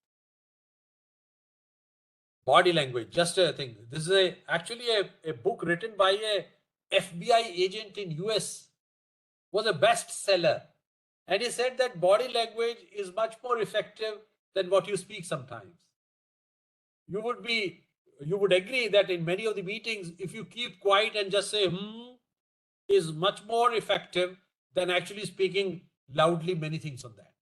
Body language, just a thing. This is actually a book written by a FBI agent in US, was a bestseller. And he said that body language is much more effective than what you speak sometimes. You would agree that in many of the meetings, if you keep quiet and just say, is much more effective than actually speaking loudly many things on that.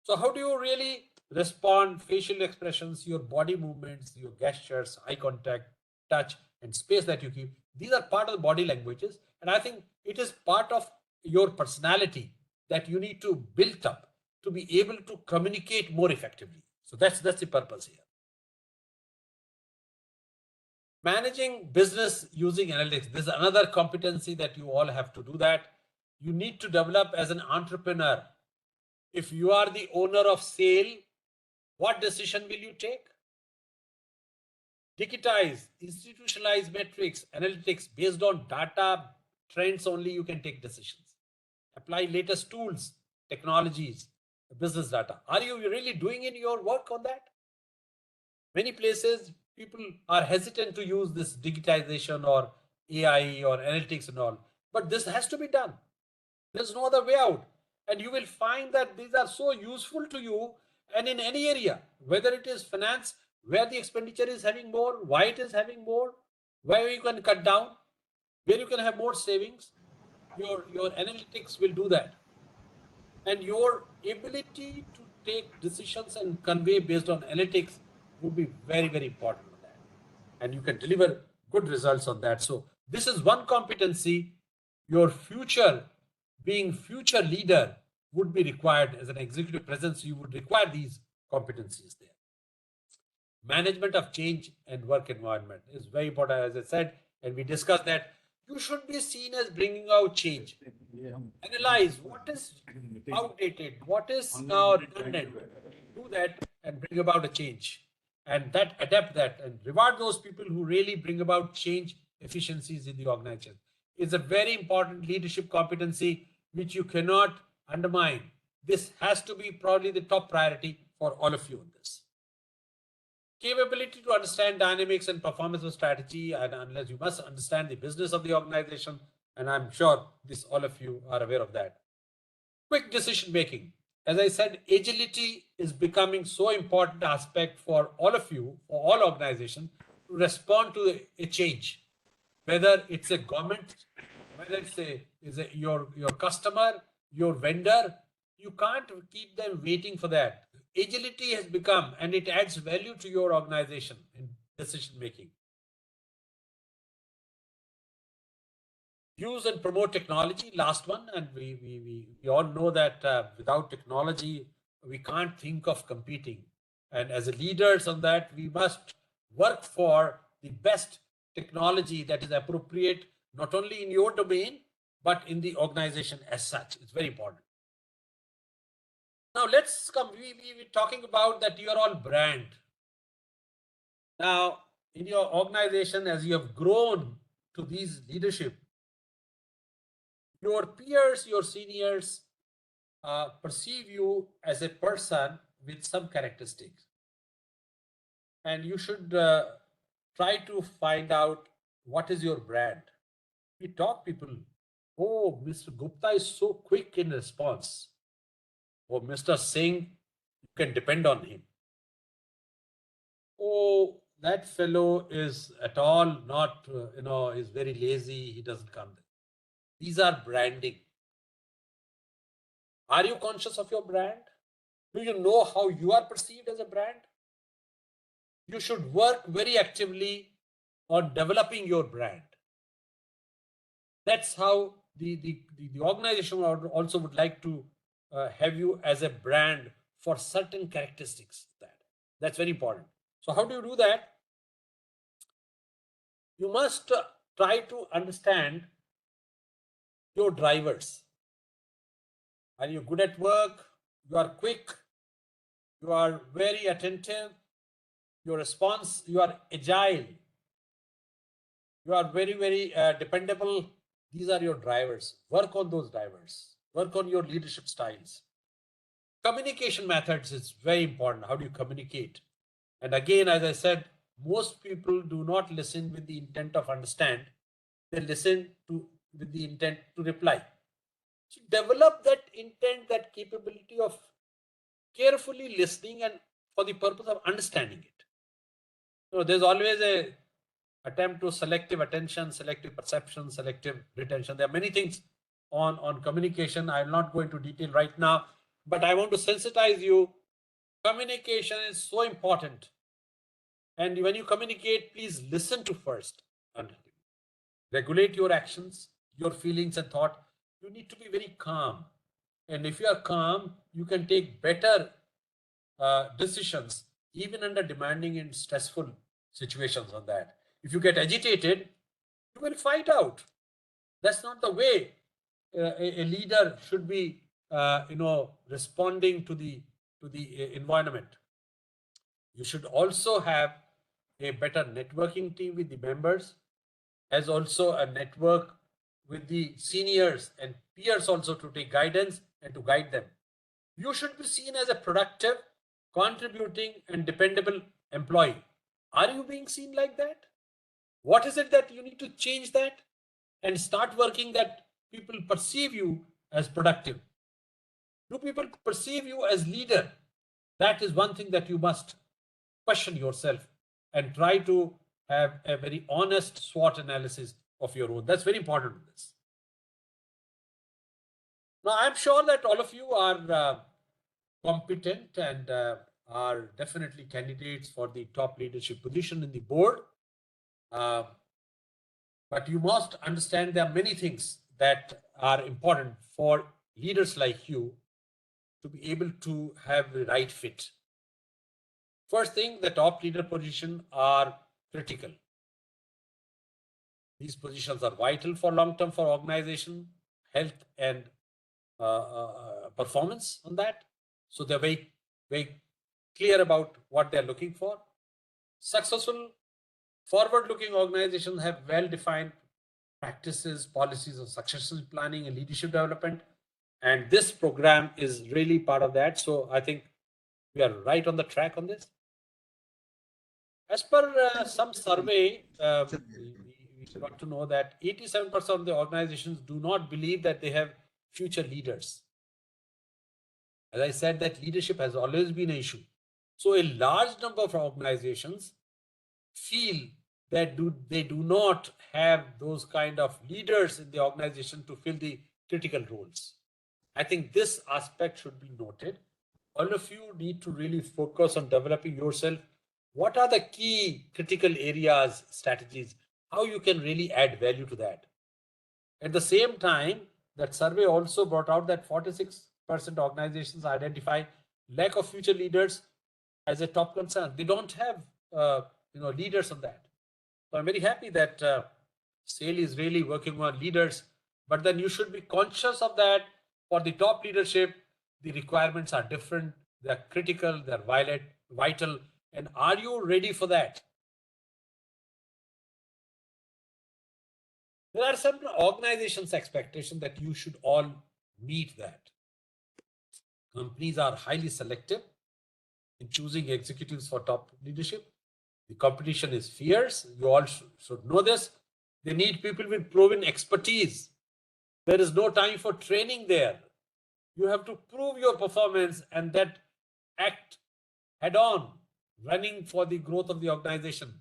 So how do you really respond? Facial expressions, your body movements, your gestures, eye contact, touch, and space that you keep. These are part of the body languages. And I think it is part of your personality that you need to build up to be able to communicate more effectively. So that's the purpose here. Managing business using analytics. This is another competency that you all have to do that. You need to develop as an entrepreneur. If you are the owner of sale, what decision will you take? Digitize, institutionalize metrics, analytics based on data trends only you can take decisions. Apply latest tools, technologies, business data. Are you really doing in your work on that? Many places people are hesitant to use this digitization or AI or analytics and all, but this has to be done. There's no other way out. And you will find that these are so useful to you, and in any area, whether it is finance, where the expenditure is having more, why it is having more, where you can cut down, where you can have more savings, your analytics will do that. And your ability to take decisions and convey based on analytics would be very, very important on that. And you can deliver good results on that. So this is one competency. Your future, being future leader, would be required as an executive presence. You would require these competencies there. Management of change and work environment is very important, as I said, and we discussed that you should be seen as bringing out change. Analyze what is outdated, what is now redundant. Do that and bring about a change, and that adapt that and reward those people who really bring about change efficiencies in the organization. It's a very important leadership competency which you cannot undermine. This has to be probably the top priority for all of you on this. Capability to understand dynamics and performance of strategy, and unless you must understand the business of the organization, and I'm sure this all of you are aware of that. Quick decision making. As I said, agility is becoming so important aspect for all of you, for all organizations, to respond to a change. Whether it's a government, whether it's your customer, your vendor, you can't keep them waiting for that. Agility has become, and it adds value to your organization in decision making. Use and promote technology, last one, and we all know that without technology, we can't think of competing. And as a leaders on that, we must work for the best technology that is appropriate, not only in your domain, but in the organization as such. It's very important. Now let's come, we're talking about that you're all brand. Now, in your organization, as you have grown to these leadership, your peers, your seniors perceive you as a person with some characteristics. And you should try to find out what is your brand. We talk people, oh, Mr. Gupta is so quick in response. Or Mr. Singh, you can depend on him. Oh, that fellow is at all not, is very lazy, he doesn't come there. These are branding. Are you conscious of your brand? Do you know how you are perceived as a brand? You should work very actively on developing your brand. That's how the organization also would like to have you as a brand for certain characteristics. That's very important. So how do you do that? You must try to understand your drivers. Are you good at work? You are quick. You are very attentive. Your response, you are agile. You are very, very dependable. These are your drivers. Work on those drivers. Work on your leadership styles. Communication methods is very important. How do you communicate? And again, as I said, most people do not listen with the intent of understand. They listen with the intent to reply. So develop that intent, that capability of carefully listening and for the purpose of understanding it. There's always a attempt to selective attention, selective perception, selective retention. There are many things on communication. I'll not go into detail right now, but I want to sensitize you. Communication is so important. And when you communicate, please listen to first. And regulate your actions, your feelings and thought. You need to be very calm. And if you are calm, you can take better decisions, even under demanding and stressful situations on that. If you get agitated, you will fight out. That's not the way a leader should be, responding to the environment. You should also have a better networking team with the members, as also a network with the seniors and peers also to take guidance and to guide them. You should be seen as a productive, contributing and dependable employee. Are you being seen like that? What is it that you need to change that and start working that people perceive you as productive? Do people perceive you as leader? That is one thing that you must question yourself and try to have a very honest SWOT analysis of your own. That's very important in this. Now, I'm sure that all of you are competent and are definitely candidates for the top leadership position in the board. But you must understand there are many things that are important for leaders like you to be able to have the right fit. First thing, the top leader positions are critical. These positions are vital for long-term for organization, health and performance on that. So they're very, very clear about what they're looking for. Successful, forward-looking organizations have well-defined practices, policies of succession planning and leadership development. And this program is really part of that. So I think we are right on the track on this. As per some survey, we got to know that 87% of the organizations do not believe that they have future leaders. As I said, that leadership has always been an issue. So a large number of organizations feel that they do not have those kind of leaders in the organization to fill the critical roles. I think this aspect should be noted. All of you need to really focus on developing yourself. What are the key critical areas, strategies, how you can really add value to that? At the same time, that survey also brought out that 46% organizations identify lack of future leaders as a top concern. They don't have leaders on that. So I'm very happy that SAIL is really working on leaders, but then you should be conscious of that. For the top leadership, the requirements are different, they're critical, they're vital, and are you ready for that? There are some organizations' expectations that you should all meet that. Companies are highly selective in choosing executives for top leadership. The competition is fierce. You all should know this. They need people with proven expertise. There is no time for training there. You have to prove your performance and that act head on, running for the growth of the organization.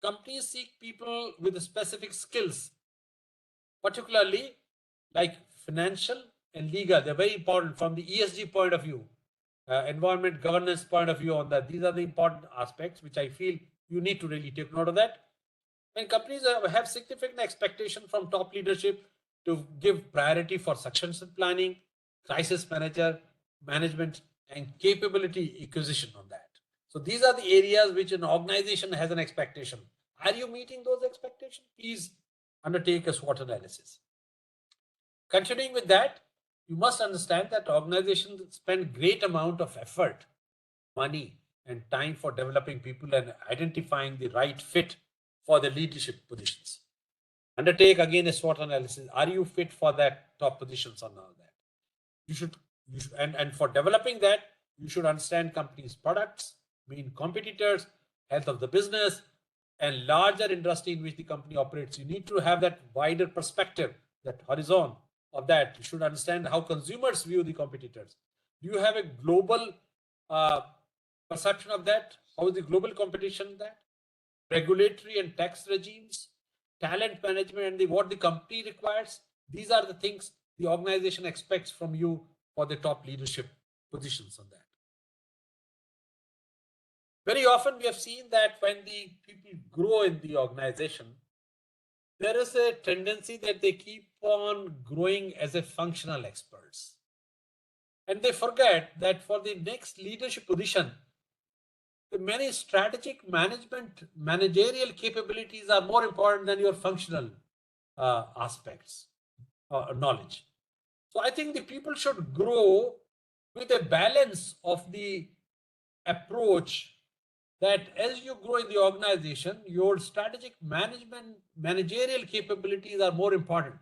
Companies seek people with specific skills, particularly like financial and legal. They're very important from the ESG point of view, environment governance point of view on that. These are the important aspects which I feel you need to really take note of that. And companies have significant expectation from top leadership to give priority for succession planning, crisis management, and capability acquisition on that. So these are the areas which an organization has an expectation. Are you meeting those expectations? Please undertake a SWOT analysis. Continuing with that, you must understand that organizations spend great amount of effort, money, and time for developing people and identifying the right fit for the leadership positions. Undertake again a SWOT analysis. Are you fit for that top positions or not? That you should and for developing that, you should understand company's products, main competitors, health of the business, and larger industry in which the company operates. You need to have that wider perspective, that horizon of that. You should understand how consumers view the competitors. Do you have a global perception of that? How is the global competition that? Regulatory and tax regimes, talent management, and what the company requires. These are the things the organization expects from you for the top leadership positions on that. Very often we have seen that when the people grow in the organization, there is a tendency that they keep on growing as a functional experts. And they forget that for the next leadership position, the many strategic managerial capabilities are more important than your functional aspects or knowledge. So I think the people should grow with a balance of the approach that as you grow in the organization, your strategic managerial capabilities are more important.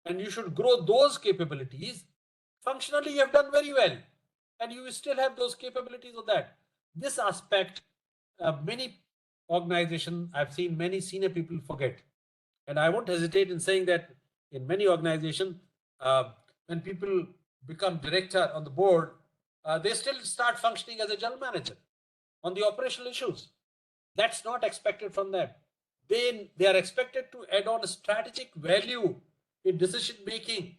And you should grow those capabilities. Functionally, you have done very well. And you still have those capabilities of that. This aspect, many organizations, I've seen many senior people forget. And I won't hesitate in saying that in many organizations, when people become director on the board, they still start functioning as a general manager on the operational issues. That's not expected from them. They are expected to add on a strategic value in decision making,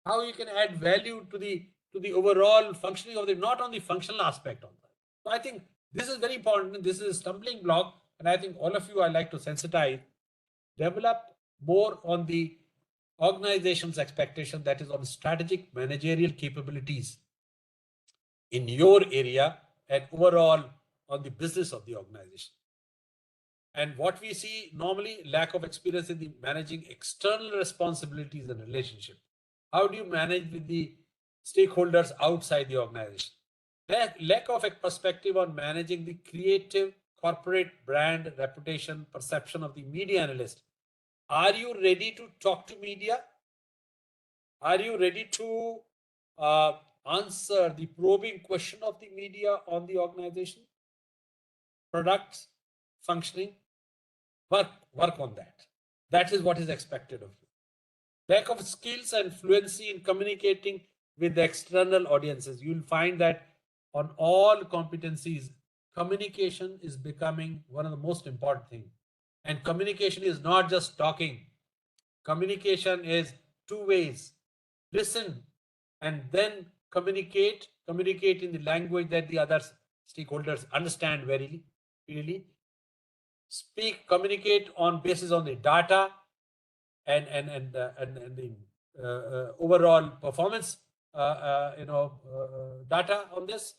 how you can add value to the overall functioning of the, not on the functional aspect of that. So I think this is very important. This is a stumbling block. And I think all of you, I like to sensitize, develop more on the organization's expectation, that is on strategic managerial capabilities in your area and overall on the business of the organization. And what we see normally, lack of experience in the managing external responsibilities and relationship. How do you manage with the stakeholders outside the organization? Lack of a perspective on managing the creative corporate brand reputation perception of the media analyst. Are you ready to talk to media? Are you ready to answer the probing question of the media on the organization? Products, functioning, work on that. That is what is expected of you. Lack of skills and fluency in communicating with the external audiences. You'll find that on all competencies, communication is becoming one of the most important things. And communication is not just talking. Communication is two ways. Listen and then communicate in the language that the other stakeholders understand very clearly. Speak, communicate on basis on the data and the overall performance data on this.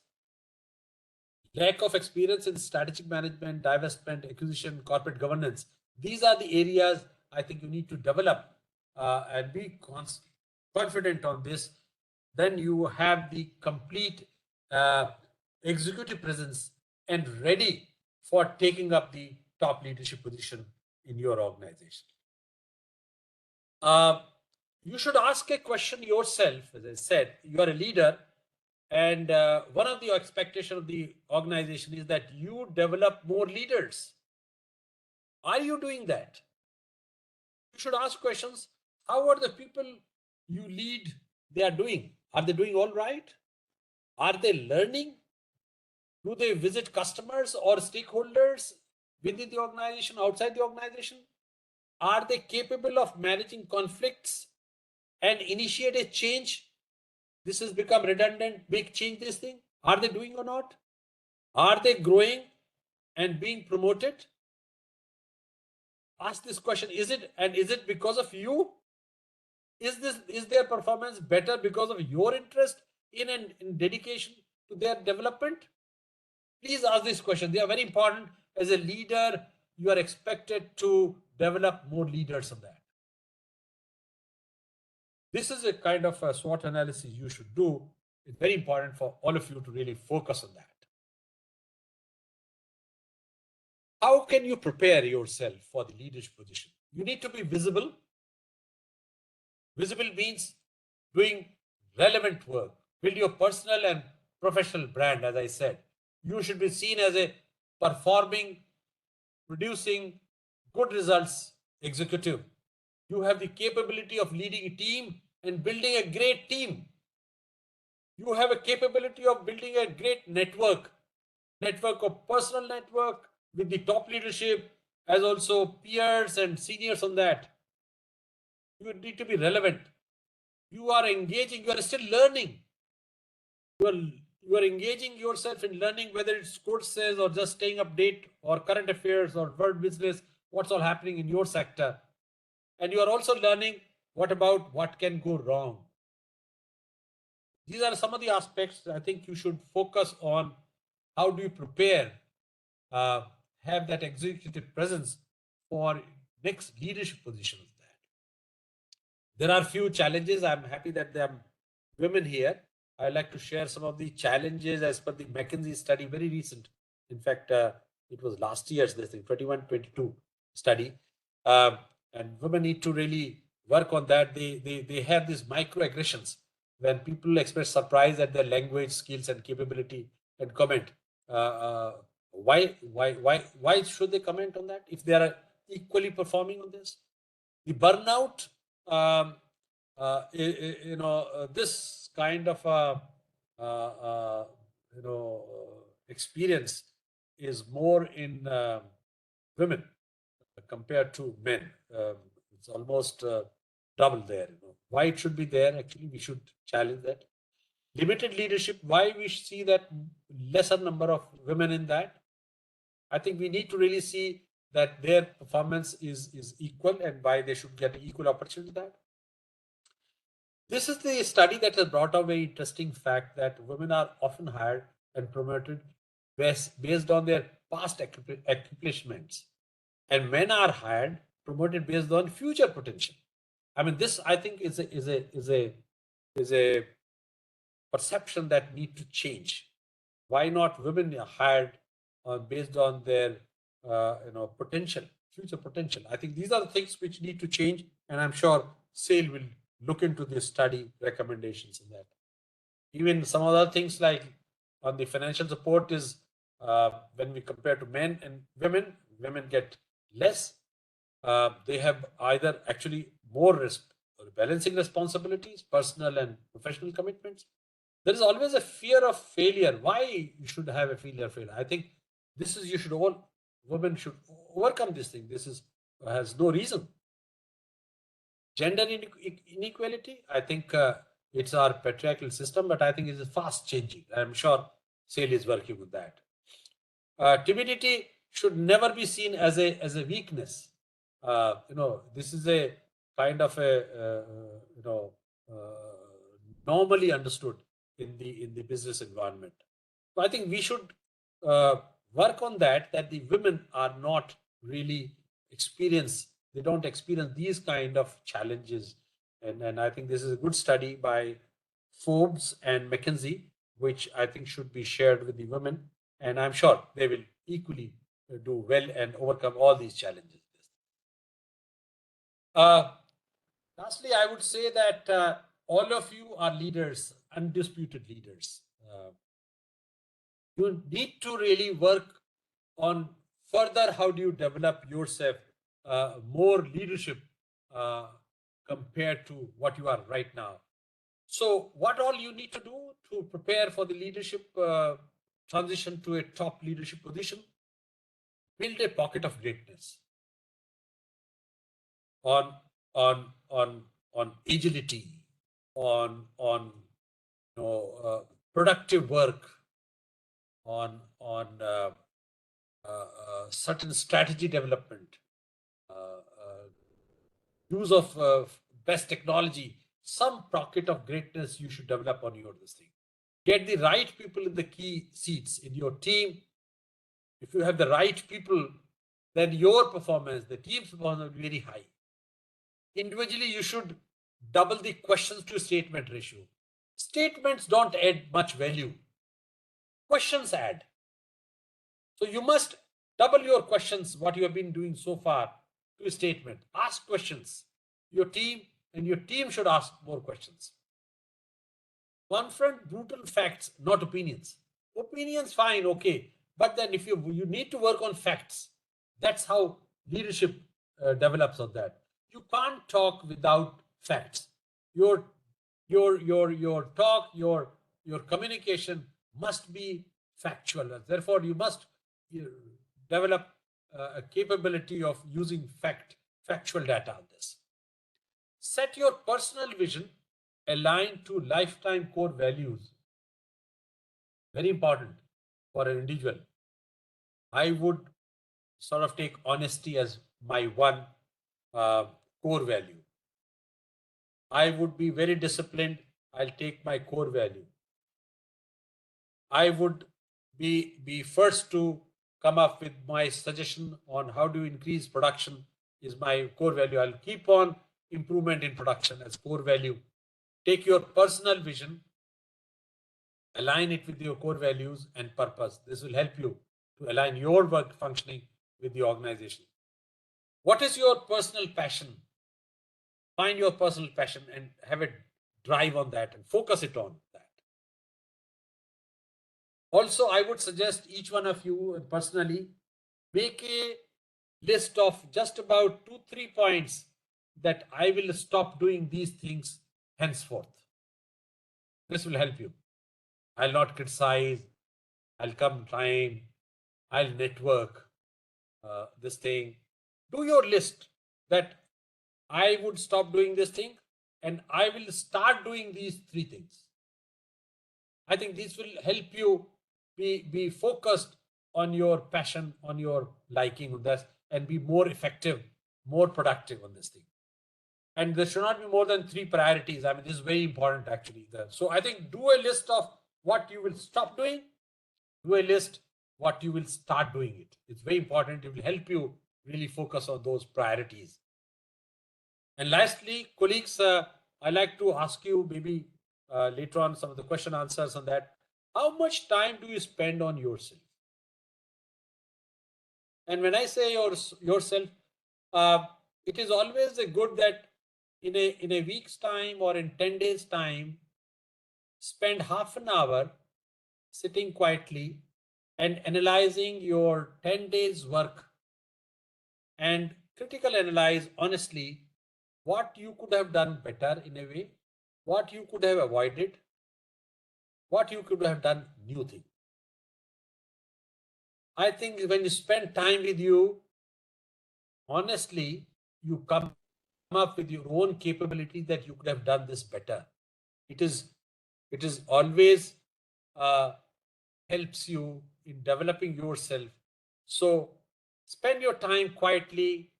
Lack of experience in strategic management, divestment, acquisition, corporate governance. These are the areas I think you need to develop and be confident on this. Then you have the complete executive presence and ready for taking up the top leadership position in your organization. You should ask a question yourself. As I said, you are a leader. And one of the expectations of the organization is that you develop more leaders. Are you doing that? You should ask questions. How are the people you lead, they are doing? Are they doing all right? Are they learning? Do they visit customers or stakeholders within the organization, outside the organization? Are they capable of managing conflicts and initiate a change This has become redundant. Big change this thing. Are they doing or not? Are they growing and being promoted? Ask this question. Is it because of you? Is their performance better because of your interest in and in dedication to their development? Please ask this question. They are very important. As a leader, you are expected to develop more leaders on that. This is a kind of a SWOT analysis you should do. It's very important for all of you to really focus on that. How can you prepare yourself for the leadership position? You need to be visible. Visible means doing relevant work. Build your personal and professional brand, as I said. You should be seen as a performing, producing good results executive. You have the capability of leading a team and building a great team. You have a capability of building a great network of personal network with the top leadership, as also peers and seniors on that. You need to be relevant. You are engaging, you are still learning. You are engaging yourself in learning, whether it's courses or just staying update or current affairs or world business, what's all happening in your sector. And you are also learning what about what can go wrong. These are some of the aspects I think you should focus on. How do you prepare, have that executive presence for next leadership positions? There are few challenges. I'm happy that there are women here. I'd like to share some of the challenges as per the McKinsey study, very recent. In fact, it was last year's, this thing, 21-22 study. And women need to really work on that. They have these microaggressions when people express surprise at their language skills and capability and comment. Why should they comment on that if they are equally performing on this? The burnout, this kind of experience is more in women compared to men. It's almost double there. Why it should be there? Actually, we should challenge that. Limited leadership. Why we see that lesser number of women in that? I think we need to really see that their performance is equal and why they should get equal opportunity to that. This is the study that has brought out a very interesting fact that women are often hired and promoted based on their past accomplishments, and men are hired, promoted based on future potential. I mean, this I think is a perception that need to change. Why not women are hired based on their potential, future potential? I think these are the things which need to change, and I'm sure SAIL will look into this study recommendations in that. Even some other things like on the financial support is when we compare to men and women get less. They have either actually more balancing responsibilities, personal and professional commitments. There is always a fear of failure. Why you should have a failure? I think this is women should overcome this thing. This has no reason. Gender inequality, I think it's our patriarchal system, but I think it is fast changing. I'm sure SAIL is working with that. Timidity should never be seen as a weakness. This is a kind of a normally understood in the business environment. So I think we should work on that the women are not really they don't experience these kind of challenges. And I think this is a good study by Forbes and McKinsey, which I think should be shared with the women. And I'm sure they will equally do well and overcome all these challenges. Lastly, I would say that all of you are leaders, undisputed leaders. You need to really work on further how do you develop yourself more leadership compared to what you are right now. So what all you need to do to prepare for the leadership transition to a top leadership position? Build a pocket of greatness on agility, on productive work on certain strategy development, use of best technology, some pocket of greatness you should develop on your this thing. Get the right people in the key seats in your team. If you have the right people, then your performance, the team's performance will be very high. Individually, you should double the questions to statement ratio. Statements don't add much value. Questions add. So you must double your questions, what you have been doing so far, to a statement. Ask questions. Your team should ask more questions. Confront brutal facts, not opinions. Opinions, fine, okay. But then if you need to work on facts, that's how leadership develops on that. You can't talk without facts. Your talk, your communication must be factual. Therefore, you must develop a capability of using factual data on this. Set your personal vision aligned to lifetime core values. Very important for an individual. I would sort of take honesty as my one core value. I would be very disciplined. I'll take my core value. I would be first to come up with my suggestion on how to increase production is my core value. I'll keep on improvement in production as core value. Take your personal vision, align it with your core values and purpose. This will help you to align your work functioning with the organization. What is your personal passion? Find your personal passion and have a drive on that and focus it on that. Also, I would suggest each one of you personally make a list of just about 2-3 points that I will stop doing these things henceforth. This will help you. I'll not criticize. I'll come time. I'll network this thing. Do your list that I would stop doing this thing and I will start doing these 3 things. I think this will help you be focused on your passion, on your liking on this, and be more effective, more productive on this thing. And there should not be more than 3 priorities. I mean, this is very important actually. So I think do a list of what you will stop doing, do a list what you will start doing it. It's very important. It will help you really focus on those priorities. And lastly, colleagues, I like to ask you maybe later on some of the question answers on that. How much time do you spend on yourself? And when I say yourself, it is always a good that in a week's time or in 10 days time, spend half an hour sitting quietly and analyzing your 10 days work and critical analyze honestly what you could have done better in a way, what you could have avoided, what you could have done new thing. I think when you spend time with you, honestly, you come up with your own capability that you could have done this better. It is always helps you in developing yourself. So spend your time quietly,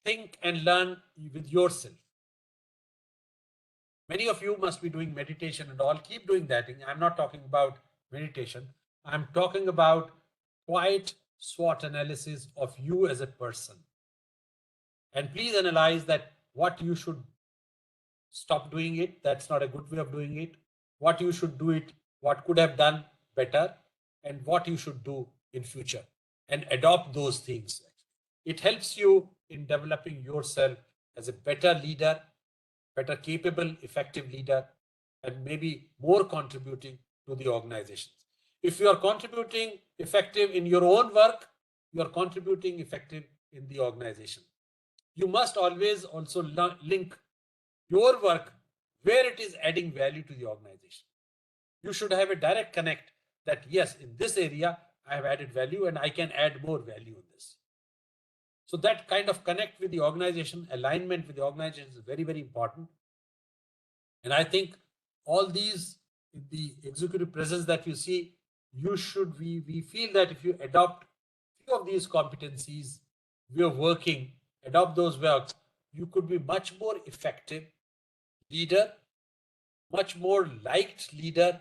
think and learn with yourself. Many of you must be doing meditation and all. Keep doing that. I'm not talking about meditation. I'm talking about quiet SWOT analysis of you as a person. And please analyze that what you should stop doing it. That's not a good way of doing it. What you should do it, what could have done better, and what you should do in future, and adopt those things. It helps you in developing yourself as a better leader, better capable, effective leader, and maybe more contributing to the organizations. If you are contributing effective in your own work, you are contributing effective in the organization. You must always also link your work where it is adding value to the organization. You should have a direct connect that, yes, in this area, I have added value and I can add more value in this. So that kind of connect with the organization, alignment with the organization is very, very important. And I think all these the executive presence that you see, we feel that if you adopt few of these competencies, we are working, adopt those works, you could be much more effective leader, much more liked leader,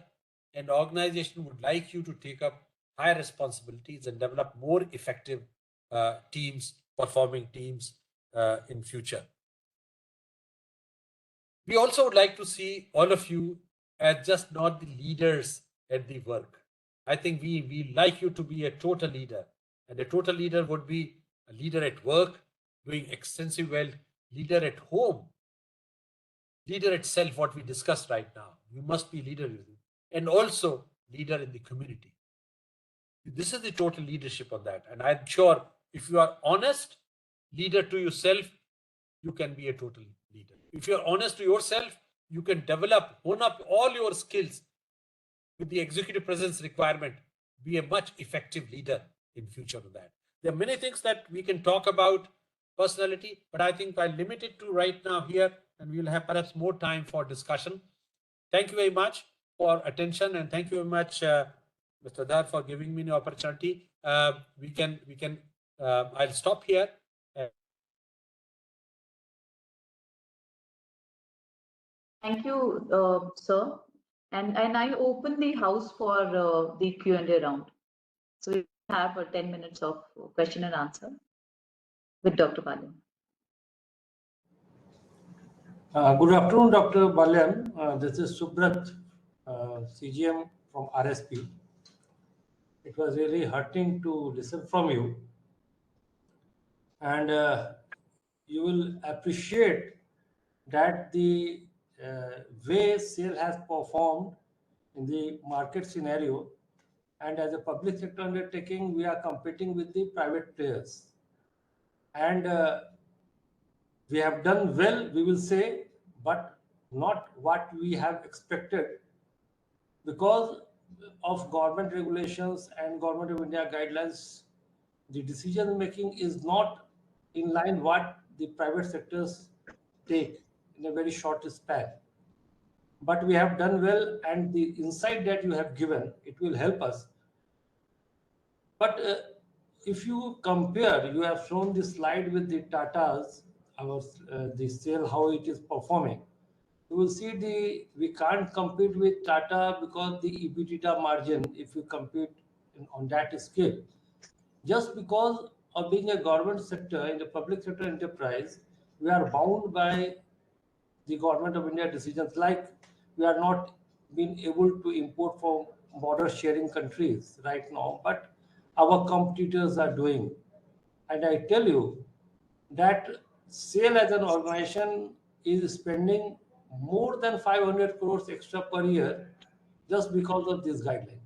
and organization would like you to take up higher responsibilities and develop more effective teams, performing teams in future. We also would like to see all of you as just not the leaders at the work. I think we like you to be a total leader, and a total leader would be a leader at work, doing extensive well, leader at home, leader itself, what we discussed right now. You must be leader, and also leader in the community. This is the total leadership on that. And I'm sure if you are honest, leader to yourself, you can be a total leader. If you're honest to yourself, you can develop, hone up all your skills with the executive presence requirement, be a much effective leader in future of that. There are many things that we can talk about personality, but I think I'll limit it to right now here, and we'll have perhaps more time for discussion. Thank you very much for attention, and thank you very much, Mr. Dar, for giving me the opportunity. I'll stop here. Thank you, sir. And I open the house for the Q&A round. So we have 10 minutes of question and answer with Dr. Balyan. Good afternoon, Dr. Balyan. This is Subrat, CGM from RSP. It was really hurting to listen from you. And you will appreciate that the way SAIL has performed in the market scenario, and as a public sector undertaking, we are competing with the private players. And we have done well, we will say, but not what we have expected because of government regulations and Government of India guidelines. The decision making is not in line what the private sectors take in a very short span. But we have done well, and the insight that you have given, it will help us. But if you compare, you have shown this slide with the Tatas, the SAIL, how it is performing. You will see we can't compete with Tata because the EBITDA margin, if you compete on that scale, just because of being a government sector in the public sector enterprise, we are bound by the Government of India decisions, like we are not being able to import from border sharing countries right now, but our competitors are doing. And I tell you that SAIL as an organization is spending more than 500 crores extra per year just because of this guideline.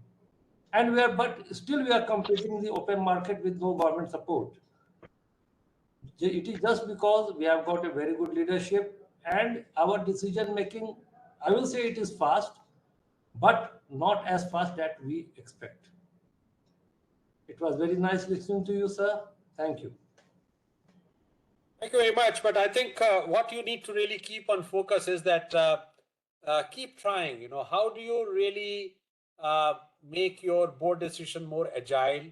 And but still we are competing in the open market with no government support. It is just because we have got a very good leadership, and our decision making, I will say it is fast, but not as fast that we expect. It was very nice listening to you, sir. Thank you. Thank you very much. But I think what you need to really keep on focus is that keep trying. You know, how do you really make your board decision more agile,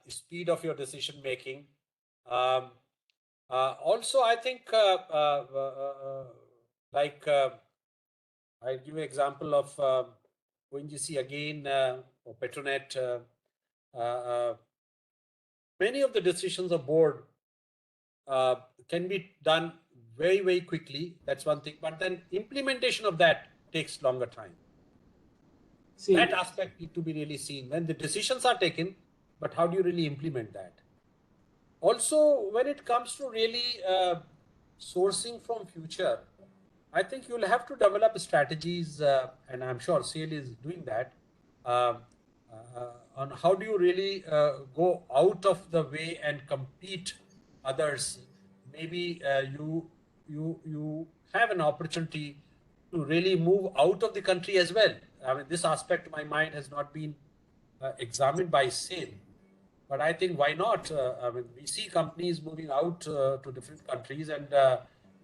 speed of your decision making. Also, I think I'll give you an example of ONGC again, or Petronet. Many of the decisions of board can be done very, very quickly. That's one thing. But then implementation of that takes longer time. See, that aspect need to be really seen when the decisions are taken, but how do you really implement that? Also, when it comes to really sourcing from future, I think you'll have to develop strategies, and I'm sure SAIL is doing that, on how do you really go out of the way and compete others. Maybe you have an opportunity to really move out of the country as well. I mean, this aspect to my mind has not been examined by SAIL. But I think why not? I mean, we see companies moving out to different countries and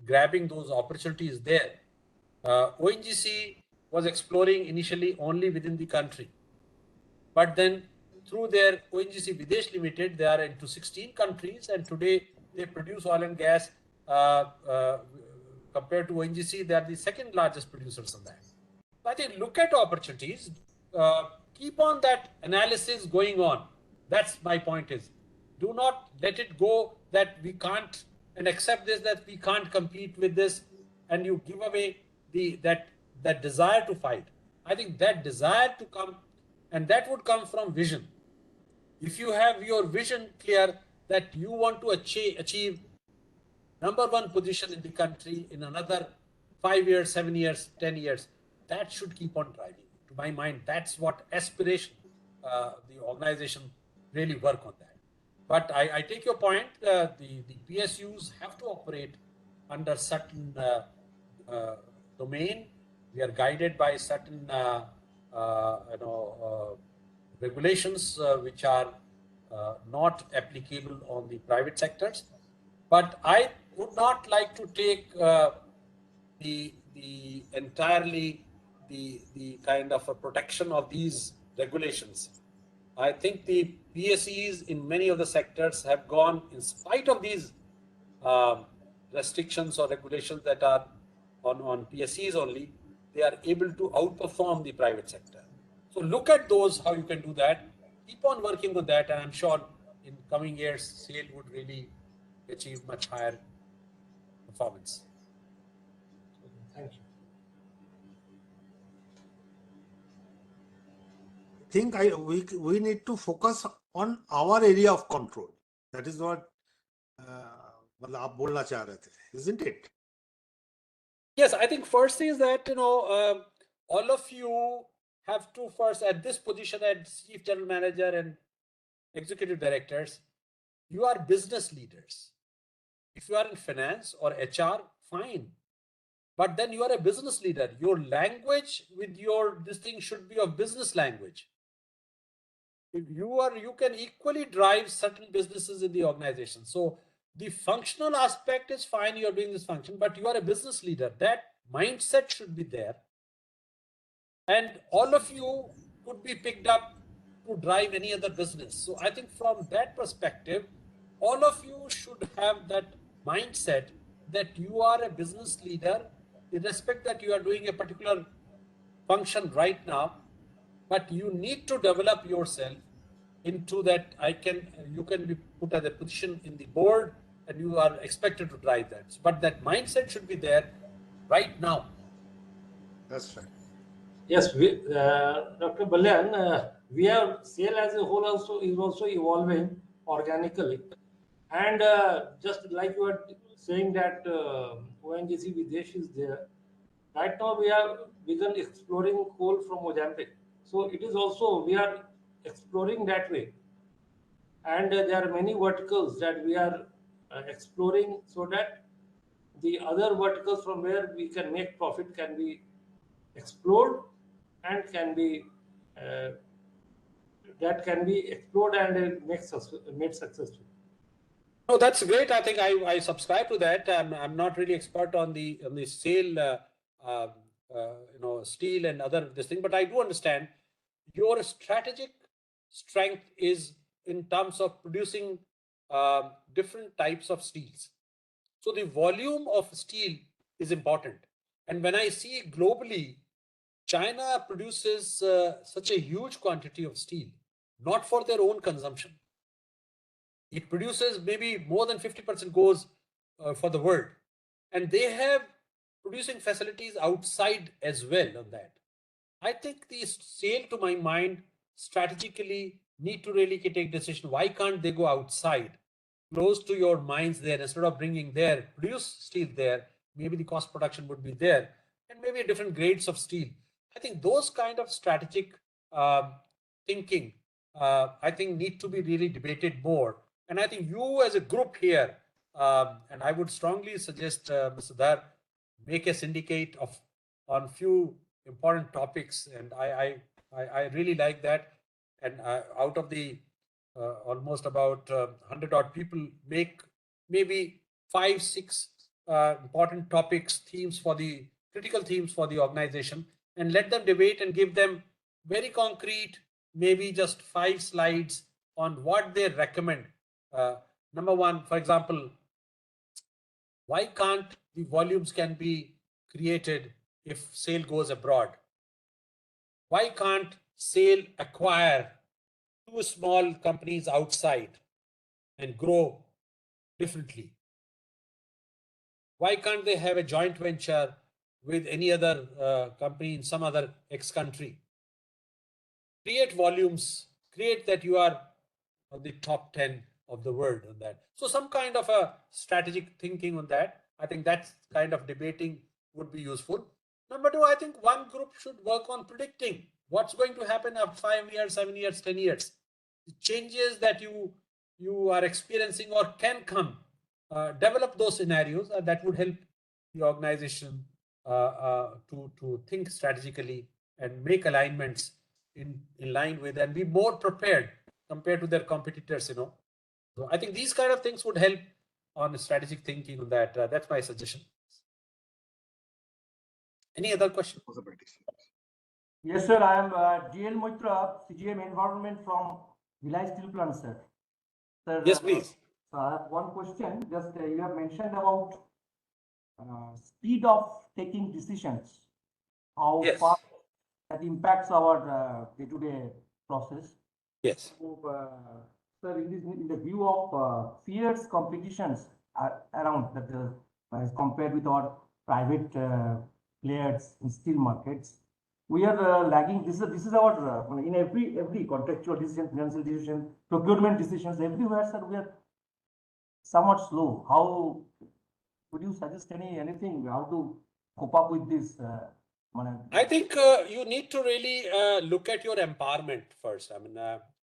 grabbing those opportunities there. ONGC, was exploring initially only within the country. But then through their ONGC Videsh Limited, they are into 16 countries, and today they produce oil and gas. Compared to ONGC, they are the second largest producers of that. So I think look at opportunities, keep on that analysis going on. That's my point is, do not let it go that we can't, and accept this, that we can't compete with this, and you give away that desire to fight. I think that desire to come, and that would come from vision. If you have your vision clear that you want to achieve #1 position in the country in another 5 years, 7 years, 10 years, that should keep on driving. To my mind, that's what aspiration, the organization really work on that. But I take your point, the PSUs have to operate under certain domain. We are guided by certain regulations which are not applicable on the private sectors. But I would not like to take the entirely the kind of a protection of these regulations. I think the PSEs in many of the sectors have gone, in spite of these restrictions or regulations that are on PSEs only, they are able to outperform the private sector. So look at those, how you can do that. Keep on working on that, and I'm sure in coming years, SAIL would really achieve much higher performance. Thank you. I think we need to focus on our area of control. That is what आप बोलना चाह रहे थे, isn't it? Yes, I think first is that all of you have to first, at this position as chief general manager and executive directors, you are business leaders. If you are in finance or HR, fine. But then you are a business leader. Your language with this thing should be of business language. If you can equally drive certain businesses in the organization. So the functional aspect is fine, you're doing this function, but you are a business leader. That mindset should be there. And all of you could be picked up to drive any other business. So I think from that perspective, all of you should have that mindset that you are a business leader, irrespective that you are doing a particular function right now, but you need to develop yourself into that. You can be put at a position in the board and you are expected to drive that. But that mindset should be there right now. That's right. Yes, Dr. Balyan, we have SAIL as a whole is also evolving organically. And just like you were saying that ONGC Videsh is there, right now we have begun exploring coal from Mozambique. So it is also, we are exploring that way. And there are many verticals that we are exploring, so that the other verticals from where we can make profit can be explored and can be explored and made successful. No, that's great. I think I subscribe to that. I'm not really expert on the SAIL, steel and other this thing, but I do understand your strategic strength is in terms of producing different types of steels. So the volume of steel is important. And when I see globally, China produces such a huge quantity of steel, not for their own consumption. It produces maybe more than 50% goes for the world. And they have producing facilities outside as well on that. I think the SAIL, to my mind, strategically need to really take decision. Why can't they go outside, close to your mines there, instead of bringing there, produce steel there? Maybe the cost production would be there, and maybe different grades of steel. I think those kind of strategic thinking, I think need to be really debated more. And I think you as a group here, and I would strongly suggest, Mr. Dhar, make a syndicate on few important topics. And I really like that. And out of the almost about 100 odd people, make maybe 5-6 important topics, critical themes for the organization, and let them debate and give them very concrete, maybe just 5 slides on what they recommend. Number one, for example, why can't the volumes can be created if SAIL goes abroad? Why can't SAIL acquire 2 small companies outside and grow differently? Why can't they have a joint venture with any other company in some other ex-country? Create volumes, create that you are on the top 10 of the world on that. So some kind of a strategic thinking on that. I think that kind of debating would be useful. Number 2, I think one group should work on predicting what's going to happen after 5 years, 7 years, 10 years. The changes that you are experiencing or can come, develop those scenarios that would help the organization to think strategically and make alignments in line with and be more prepared compared to their competitors, So I think these kind of things would help on strategic thinking on that. That's my suggestion. Any other question? Yes, sir. I am DL Moitra, CGM Environment from Vilai Steel Plant, sir. Sir, Yes, please. So I have one question. Just you have mentioned about speed of taking decisions. How Yes. fast that impacts our day-to-day process. Yes. So, sir, in the view of fierce competitions around that, as compared with our private players in steel markets, we are lagging. This is our in every contractual decision, financial decision, procurement decisions, everywhere, sir, we are somewhat slow. How would you suggest anything how to cope up with this? I think you need to really look at your empowerment first. I mean,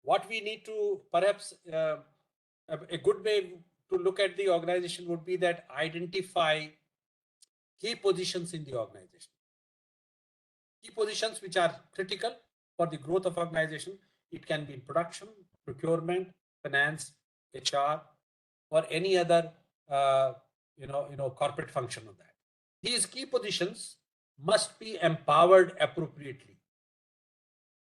what we need to perhaps a good way to look at the organization would be that identify key positions in the organization. Key positions which are critical for the growth of organization. It can be in production, procurement, finance, HR, or any other corporate function of that. These key positions must be empowered appropriately.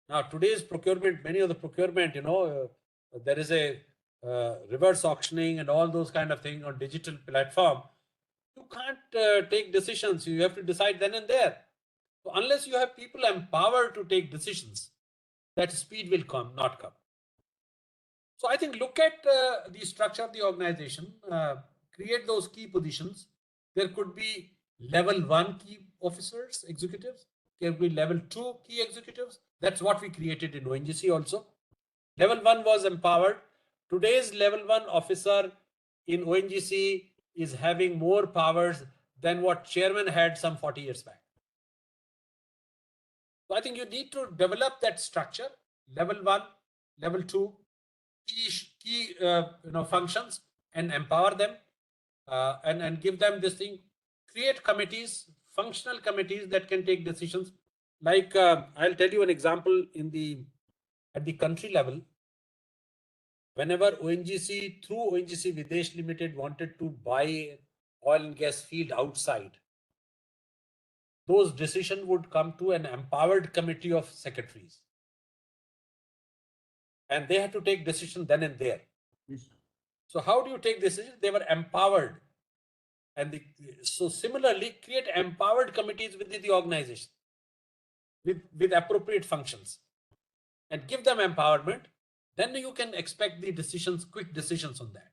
Now, today's procurement, many of the procurement, there is a reverse auctioning and all those kind of things on digital platform. You can't take decisions. You have to decide then and there. So unless you have people empowered to take decisions, that speed will not come. So I think look at the structure of the organization, create those key positions. There could be level 1 key officers, executives. There could be level 2 key executives. That's what we created in ONGC also. Level 1 was empowered. Today's level 1 officer in ONGC is having more powers than what chairman had some 40 years back. So I think you need to develop that structure, level 1, level 2, key functions, and empower them and give them this thing. Create committees, functional committees that can take decisions. Like I'll tell you an example at the country level. Whenever ONGC through ONGC Videsh Limited wanted to buy oil and gas field outside, those decisions would come to an empowered committee of secretaries. And they had to take decision then and there. Yes. So how do you take decisions? They were empowered. And so similarly, create empowered committees within the organization with appropriate functions and give them empowerment. Then you can expect the decisions, quick decisions on that.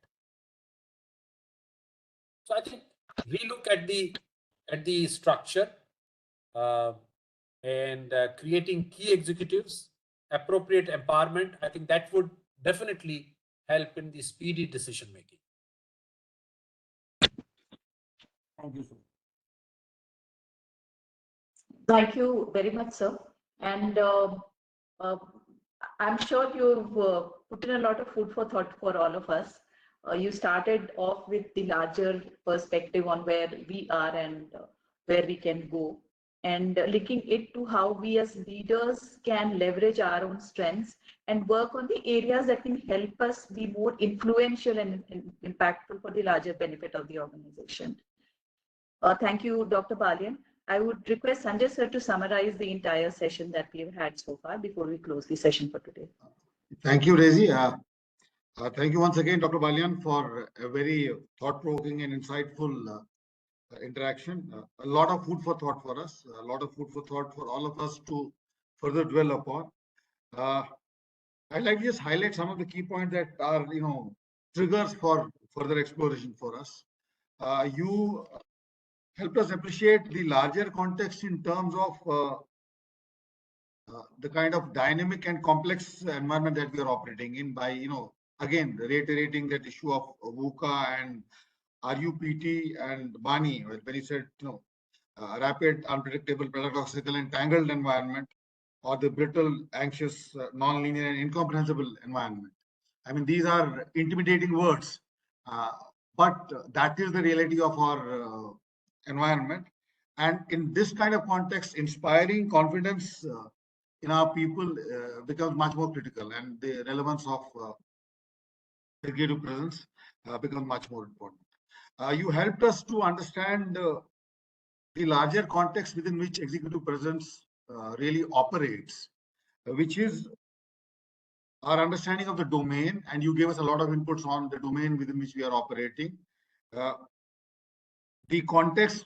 So I think relook at the structure and creating key executives, appropriate empowerment. I think that would definitely help in the speedy decision making. Thank you, sir. Thank you very much, sir. And I'm sure you've put in a lot of food for thought for all of us. You started off with the larger perspective on where we are and where we can go, and linking it to how we as leaders can leverage our own strengths and work on the areas that can help us be more influential and impactful for the larger benefit of the organization. Thank you, Dr. Balyan. I would request Sanjay sir to summarize the entire session that we've had so far before we close the session for today. Thank you, Rezi. Thank you once again, Dr. Balyan, for a very thought-provoking and insightful interaction. A lot of food for thought for us, a lot of food for thought for all of us to further dwell upon. I'd like to just highlight some of the key points that are, triggers for further exploration for us. You helped us appreciate the larger context in terms of the kind of dynamic and complex environment that we are operating in by, again, reiterating that issue of VUCA and RUPT and BANI, when you said, rapid, unpredictable, paradoxical, and tangled environment, or the brittle, anxious, non-linear, and incomprehensible environment. I mean, these are intimidating words, but that is the reality of our environment. And in this kind of context, inspiring confidence in our people becomes much more critical, and the relevance of executive presence becomes much more important. You helped us to understand the larger context within which executive presence really operates, which is our understanding of the domain, and you gave us a lot of inputs on the domain within which we are operating. The context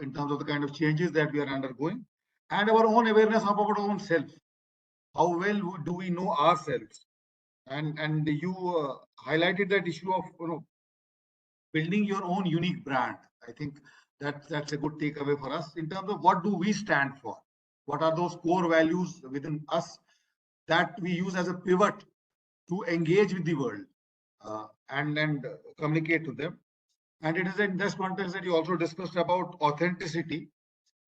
in terms of the kind of changes that we are undergoing, and our own awareness of our own self. How well do we know ourselves? And you highlighted that issue of building your own unique brand. I think that's a good takeaway for us in terms of what do we stand for? What are those core values within us that we use as a pivot to engage with the world and communicate to them? And it is in this context that you also discussed about authenticity,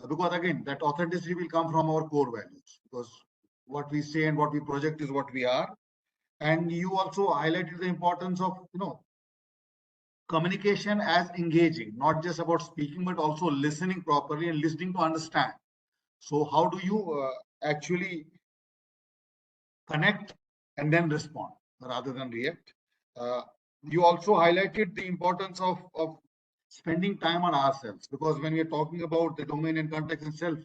because again, that authenticity will come from our core values, because what we say and what we project is what we are. And you also highlighted the importance of communication as engaging, not just about speaking, but also listening properly and listening to understand. So how do you actually connect and then respond rather than react? You also highlighted the importance of spending time on ourselves, because when we are talking about the domain and context itself,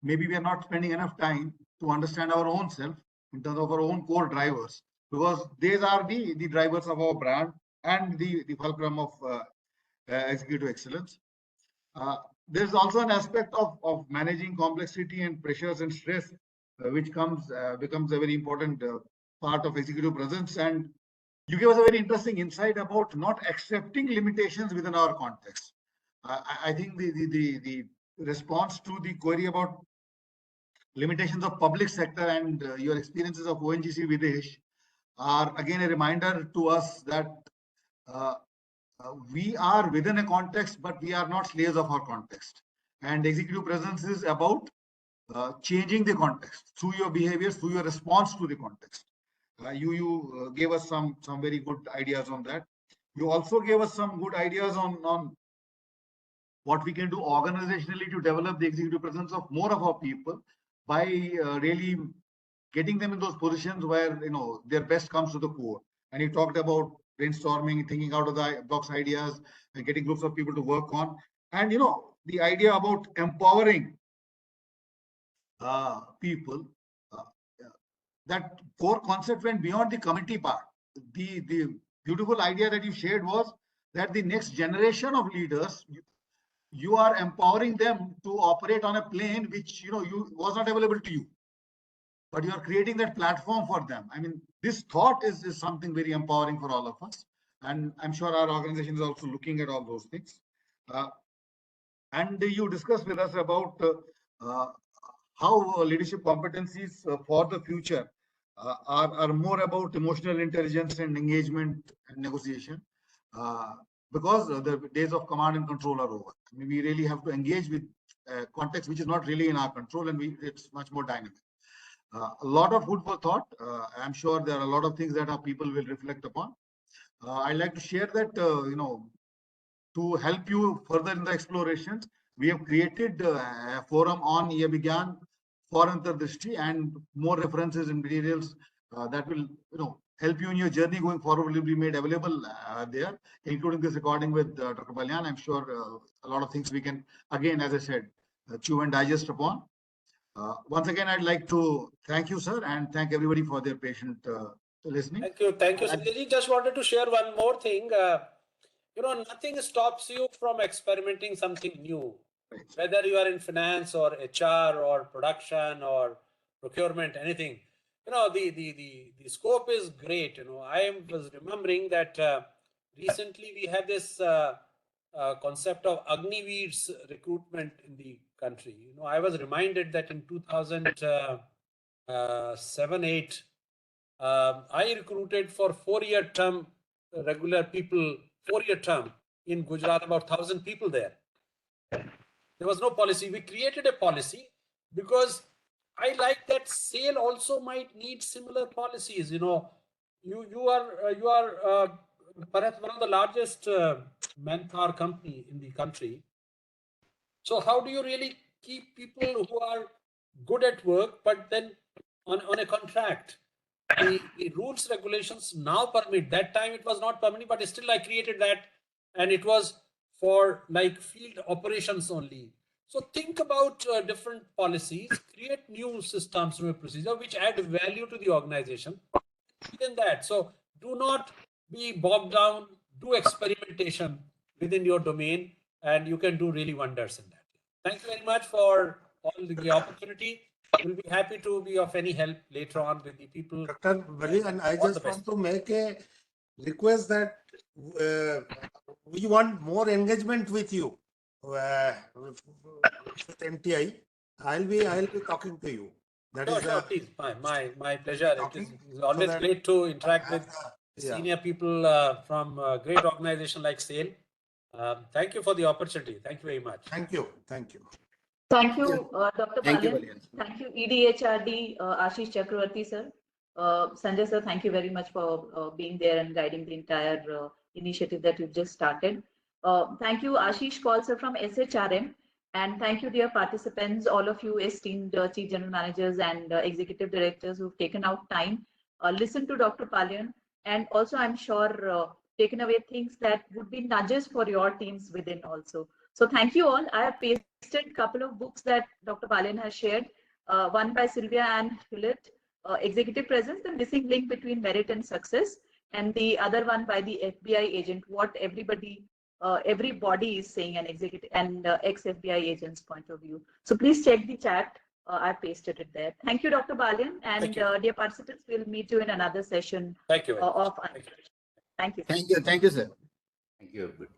maybe we are not spending enough time to understand our own self in terms of our own core drivers, because these are the drivers of our brand and the fulcrum of executive excellence. There's also an aspect of managing complexity and pressures and stress, which becomes a very important part of executive presence. And you gave us a very interesting insight about not accepting limitations within our context. I think the response to the query about limitations of public sector and your experiences of ONGC Videsh are again a reminder to us that we are within a context, but we are not slaves of our context. And executive presence is about changing the context through your behaviors, through your response to the context. You gave us some very good ideas on that. You also gave us some good ideas on what we can do organizationally to develop the executive presence of more of our people by really getting them in those positions where their best comes to the core. And you talked about brainstorming, thinking out of the box ideas, and getting groups of people to work on. And the idea about empowering people. That core concept went beyond the committee part. The beautiful idea that you shared was that the next generation of leaders, you are empowering them to operate on a plane which you was not available to you, but you are creating that platform for them. I mean, this thought is something very empowering for all of us, and I'm sure our organization is also looking at all those things. And you discussed with us about how leadership competencies for the future are more about emotional intelligence and engagement and negotiation, because the days of command and control are over. I mean, we really have to engage with context which is not really in our control, and it's much more dynamic. A lot of food for thought. I'm sure there are a lot of things that our people will reflect upon. I'd like to share that, to help you further in the explorations, we have created a forum on Yabigyan for Antardrishti, and more references and materials that will help you in your journey going forward will be made available there, including this recording with Dr. Balyan. I'm sure a lot of things we can, again, as I said, chew and digest upon. Once again, I'd like to thank you, sir, and thank everybody for their patient listening. Thank you, Sanjay. Just wanted to share one more thing. Nothing stops you from experimenting something new, whether you are in finance or HR or production or procurement, anything. The scope is great. I was remembering that recently we had this concept of Agniveers recruitment in the country. I was reminded that in 2007-8, I recruited for 4-year term regular people, 4-year term in Gujarat, about 1,000 people there. There was no policy. We created a policy because I like that SAIL also might need similar policies. You are perhaps one of the largest manpower company in the country. So how do you really keep people who are good at work, but then on a contract? The rules, regulations now permit. That time it was not permitted, but still I created that, and it was for like field operations only. So think about different policies, create new systems, new procedure which add value to the organization. Within that, so do not be bogged down. Do experimentation within your domain, and you can do really wonders in that. Thank you very much for all the opportunity. We'll be happy to be of any help later on with the people. Dr. Balyan, I just want to make a request that we want more engagement with you with NTI. I'll be talking to you. That is please. My pleasure. It is always great to interact with senior people from a great organization like SAIL. Thank you for the opportunity. Thank you very much. Thank you. Thank you, Dr. Balyan. Thank you, EDHRD, Ashish Chakravarti, sir. Sanjay, sir, thank you very much for being there and guiding the entire initiative that you've just started. Thank you, Ashish Kaul, sir, from SHRM. And thank you, dear participants, all of you esteemed chief general managers and executive directors who've taken out time, listen to Dr. Balyan, and also I'm sure taken away things that would be nudges for your teams within also. So thank you all. I have pasted a couple of books that Dr. Balyan has shared, one by Sylvia Ann Hewlett, Executive Presence, the Missing Link Between Merit and Success, and the other one by the FBI agent, what everybody is saying, an executive and ex-FBI agent's point of view. So please check the chat. I've pasted it there. Thank you, Dr. Balyan, and dear participants, we'll meet you in another session. Thank you. Thank you. Thank you, sir. Thank you, everybody.